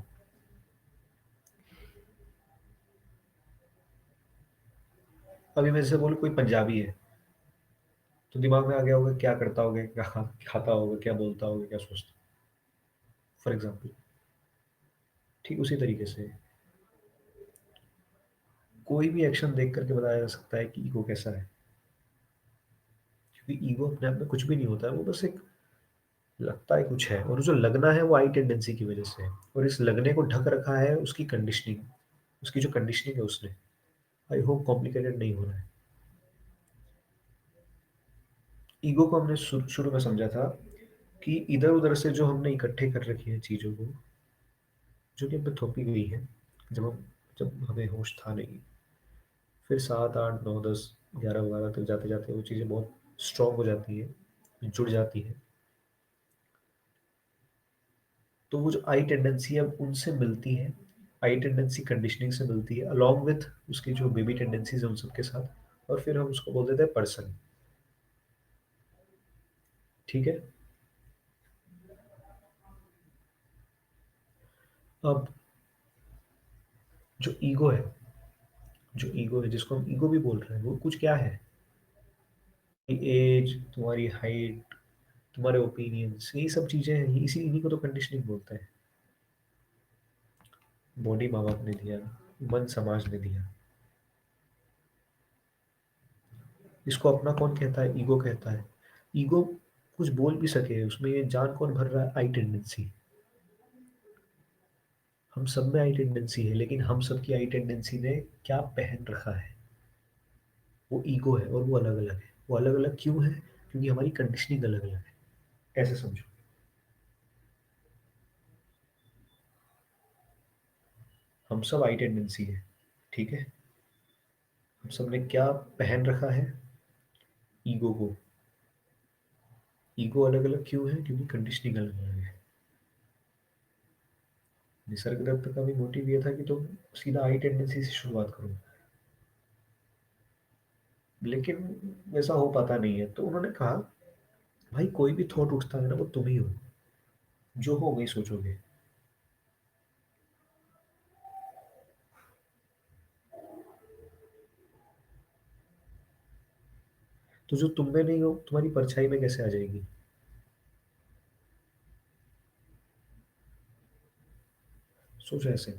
A: अभी मैं जैसे बोलूं कोई पंजाबी है, तो दिमाग में आ गया होगा क्या करता होगा, क्या खाता होगा, क्या बोलता होगा, क्या सोचता, फॉर एग्जाम्पल। ठीक उसी तरीके से कोई भी एक्शन देख करके बताया जा सकता है कि ईगो कैसा है। क्योंकि ईगो अपने आप में कुछ भी नहीं होता है, वो बस एक लगता है कुछ है, और जो लगना है वो आई टेंडेंसी की वजह से है। और इस लगने को ढक रखा है उसकी कंडीशनिंग, उसकी जो कंडीशनिंग है उसने। आई होप कॉम्प्लिकेटेड नहीं हो रहा है। ईगो को हमने शुरू शुरू में समझा था कि इधर उधर से जो हमने इकट्ठे कर रखी है चीजों को, जो कि हमें थोपी गई है जब हमें होश था नहीं। फिर 7, 8, 9, 10, 11, 12 तक जाते जाते वो चीज़ें बहुत स्ट्रांग हो जाती है, जुड़ जाती है। तो वो जो आई टेंडेंसी है उनसे मिलती है, आई टेंडेंसी कंडीशनिंग से मिलती है अलॉन्ग विथ उसकी जो बेबी टेंडेंसीज है उन सबके साथ, और फिर हम उसको बोल देते हैं पर्सन। ठीक है। अब जो ईगो है, जो ईगो है जिसको हम ईगो भी बोल रहे हैं, वो कुछ क्या है? एज, तुम्हारी हाइट, तुम्हारे ओपिनियंस, यही सब चीजें हैं, इसी इन्हीं को तो कंडीशनिंग बोलते हैं। बॉडी माँ बाप ने दिया, मन समाज ने दिया। इसको अपना कौन कहता है? ईगो कहता है। ईगो कुछ बोल भी सके, उसमें ये जान कौन भर रहा है? आई टेंडेंसी। हम सब में आई टेंडेंसी है, लेकिन हम सब की आई टेंडेंसी ने क्या पहन रखा है? वो ईगो है, और वो अलग अलग है। वो अलग अलग क्यों है? क्योंकि हमारी कंडीशनिंग अलग अलग है। ऐसे समझो, हम सब आई टेंडेंसी है, ठीक है। हम सब ने क्या पहन रखा है? ईगो को। ईगो अलग अलग क्यों है? क्योंकि कंडीशनिंग अलग अलग है। निसर्ग दत्त का भी मोटिव ये था कि तुम सीधा आई टेंडेंसी से शुरुआत करो, लेकिन वैसा हो पाता नहीं है। तो उन्होंने कहा, भाई कोई भी थॉट उठता है ना, वो तुम ही हो, जो हो वही सोचोगे। तो जो तुम में नहीं हो, तुम्हारी परछाई में कैसे आ जाएगी? सोचो ऐसे।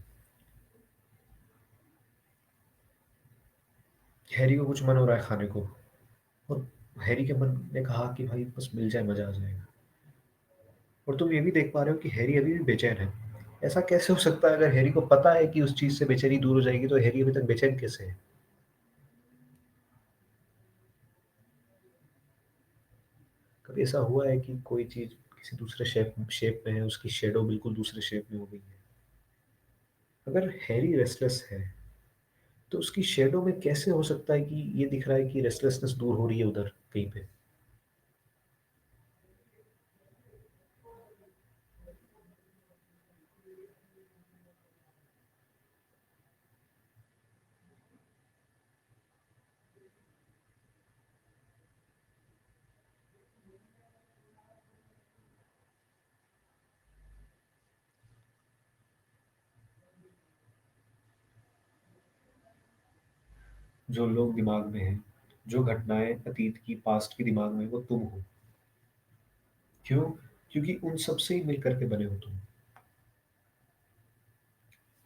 A: हैरी को कुछ मन हो रहा है खाने को, और हैरी के मन ने कहा कि भाई बस मिल जाए, मजा आ जाएगा। और तुम ये भी देख पा रहे हो कि हैरी अभी भी बेचैन है। ऐसा कैसे हो सकता है? अगर हैरी को पता है कि उस चीज से बेचैनी दूर हो जाएगी, तो हैरी अभी तक बेचैन कैसे है? कभी ऐसा हुआ है कि कोई चीज किसी दूसरे शेप शेप में है, उसकी शेडो बिल्कुल दूसरे शेप में हो गई है? अगर हैरी रेस्टलेस है, तो उसकी शेडो में कैसे हो सकता है कि ये दिख रहा है कि रेस्टलेसनेस दूर हो रही है उधर कहीं पे? जो लोग दिमाग में हैं, जो घटनाएं अतीत की, पास्ट की दिमाग में, वो तुम हो। क्यों? क्योंकि उन सब से ही मिल करके बने हो तुम।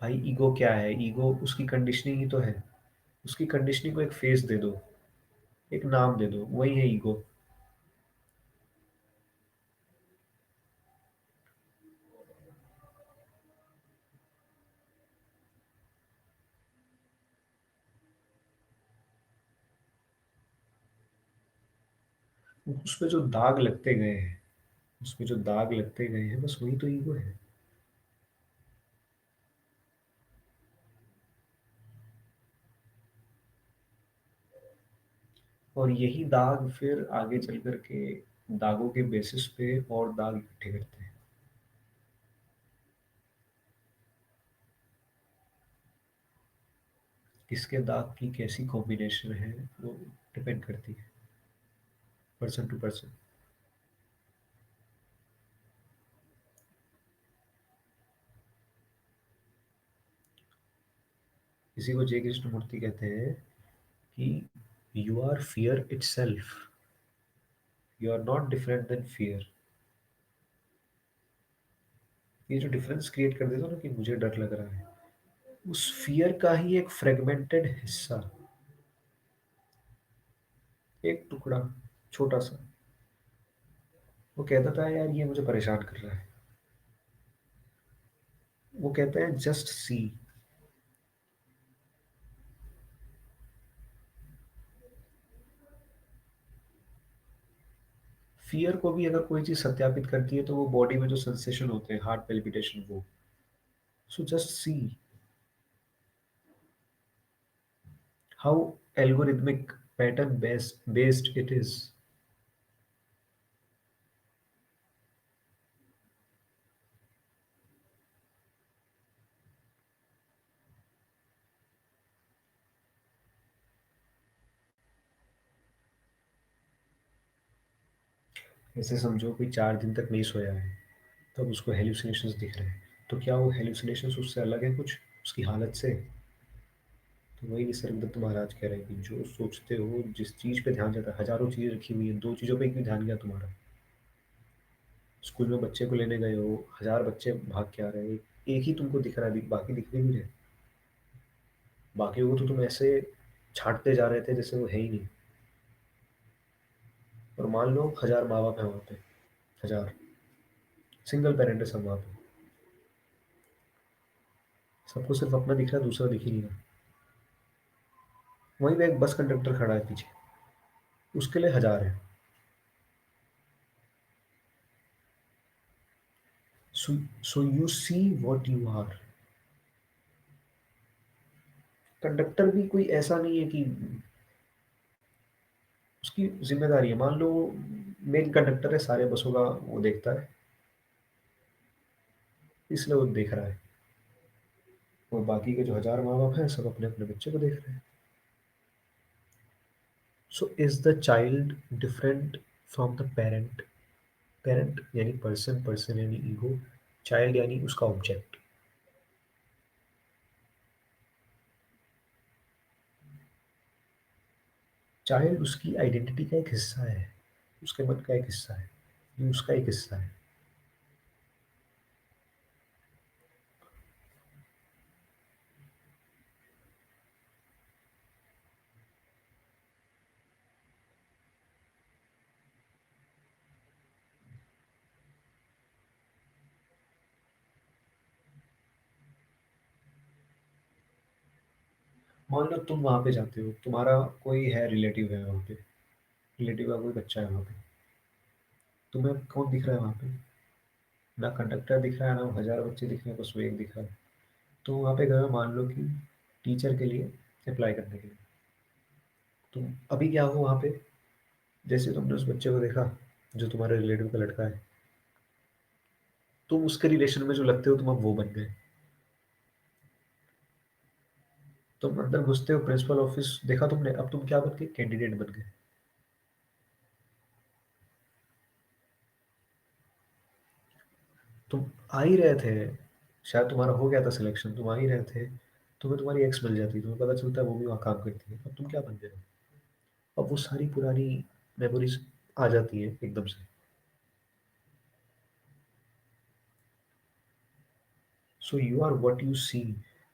A: भाई ईगो क्या है? ईगो उसकी कंडीशनिंग ही तो है। उसकी कंडीशनिंग को एक फेस दे दो, एक नाम दे दो, वही है ईगो। उसपे जो दाग लगते गए हैं, उसपे जो दाग लगते गए हैं, बस वही तो ईगो है। और यही दाग फिर आगे चल करके दागों के बेसिस पे और दाग इकट्ठे करते हैं। किसके दाग की कैसी कॉम्बिनेशन है, वो डिपेंड करती है, पर्सन टू पर्सन। इसी को जय कृष्ण मूर्ति कहते हैं कि you are fear itself, you are not different than fear. ये जो डिफरेंस क्रिएट कर देता है ना कि मुझे डर लग रहा है, उस फियर का ही एक फ्रेगमेंटेड हिस्सा, एक टुकड़ा, छोटा सा, वो कहता था यार ये मुझे परेशान कर रहा है। वो कहते हैं जस्ट सी। फियर को भी अगर कोई चीज सत्यापित करती है, तो वो बॉडी में जो सेंसेशन होते हैं, हार्ट पेल्पिटेशन, वो So just see how algorithmic pattern based it is. ऐसे समझो कोई 4 दिन तक नहीं सोया है, तब उसको हेल्यूसिनेशंस दिख रहे हैं, तो क्या वो हेल्यूसिनेशंस उससे अलग है कुछ उसकी हालत से? तो वही निसर्गदत्त महाराज कह रहे हैं कि जो सोचते हो, जिस चीज पे ध्यान जाता है, हजारों चीजें रखी हुई है, दो चीजों पे क्यों ध्यान गया तुम्हारा? स्कूल में बच्चे को लेने गए हो, हजार बच्चे भाग के आ रहे हैं, एक ही तुमको दिख रहा है, बाकी दिख भी नहीं रहे। बाकियों को तो तुम ऐसे छांटते जा रहे थे जैसे वो है ही नहीं। और मान लो 1000 माँ बाप है वहाँ पे, 1000 सिंगल पेरेंट है सब वहाँ पे, सबको सिर्फ अपना दिख रहा है, दूसरा दिख ही नहीं रहा। वहीं पे एक बस कंडक्टर खड़ा है पीछे, उसके लिए 1000 है। So you see what you are. Conductor भी कोई ऐसा नहीं है कि उसकी जिम्मेदारी है, मान लो मेन कंडक्टर है, सारे बसों का वो देखता है, इसलिए वो देख रहा है। और बाकी के जो 1000 माँ बाप हैं सब अपने अपने बच्चे को देख रहे हैं। So is the child different from the parent? Parent यानी पर्सन, पर्सन यानी ईगो, चाइल्ड यानी उसका ऑब्जेक्ट। चाइल्ड उसकी आइडेंटिटी का एक हिस्सा है, उसके मन का एक हिस्सा है, ये उसका एक हिस्सा है। मान लो तुम वहां पे जाते हो, तुम्हारा कोई है रिलेटिव है वहां पे, रिलेटिव का कोई बच्चा है वहां पे, तुम्हें कौन दिख रहा है वहां पे? ना कंडक्टर दिख रहा है, ना 1000 बच्चे दिख रहे हैं, बस वो एक दिख रहा है। तो वहां पे गए हो, मान लो कि टीचर के लिए अप्लाई करने के लिए, तुम अभी क्या हो वहां पे? जैसे तुमने उस बच्चे को देखा जो तुम्हारे रिलेटिव का लड़का है, तुम उसके रिलेशन में जो लगते हो तुम अब वो बन गए। तुम अंदर घुसते हो, प्रिंसिपल ऑफिस देखा तुमने, अब तुम क्या बन गए? कैंडिडेट बन गए। तुम आ ही रहे थे, शायद तुम्हारा हो गया था सिलेक्शन, तुम आ ही रहे थे, तुम्हें तुम्हारी एक्स मिल जाती, तुम्हें पता चलता है वो भी वहाँ काम करती है, अब तुम क्या बन गए हो? अब वो सारी पुरानी मेमोरीज आ जाती है एकदम से। So you are what you see,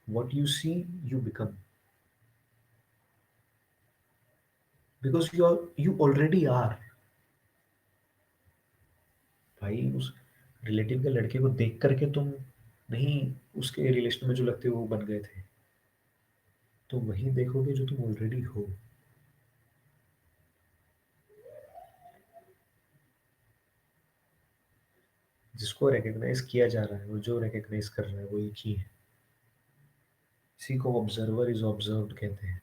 A: what you see you become, because you already are. भाई उस रिलेटिव के लड़के को देख करके तुम नहीं उसके रिलेशन में जो लगते हो वो बन गए थे, तो वही देखोगे जो तुम ऑलरेडी हो। जिसको रिकग्नाइज किया जा रहा है और जो रिकग्नाइज कर रहा है वो एक ही है। इसी को ऑब्जर्वर इज ऑब्जर्व्ड कहते हैं।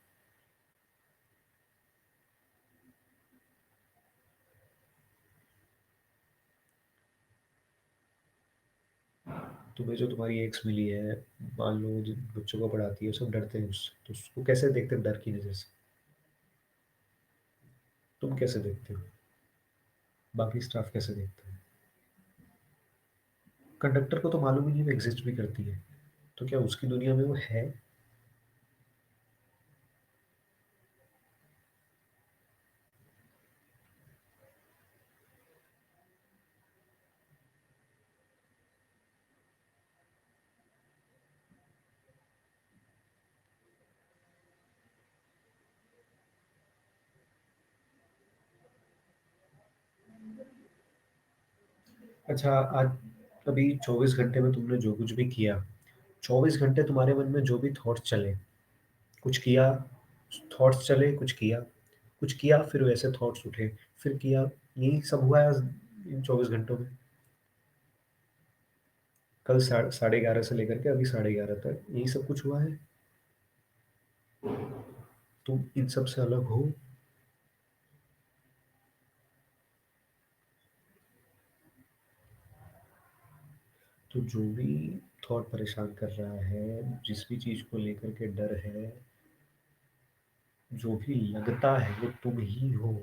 A: तुम्हें जो तुम्हारी एक्स मिली है, मान लो जिन बच्चों को पढ़ाती है, सब डरते हैं उससे, तो उसको कैसे देखते हैं? डर की नजर से। तुम कैसे देखते हो? बाकी स्टाफ कैसे देखते हैं? कंडक्टर को तो मालूम ही नहीं वो एग्जिस्ट भी करती है, तो क्या उसकी दुनिया में वो है? अच्छा, आज अभी 24 घंटे में तुमने जो कुछ भी किया, 24 घंटे तुम्हारे मन में जो भी थॉट्स चले, कुछ किया, थॉट्स चले, कुछ किया फिर वैसे थॉट्स उठे, फिर किया, यही सब हुआ है इन 24 घंटों में। कल 11:30 से लेकर के अभी 11:30 तक यही सब कुछ हुआ है। तुम इन सब से अलग हो। तो जो भी थॉट परेशान कर रहा है, जिस भी चीज़ को लेकर के डर है, जो भी लगता है वो तुम ही हो।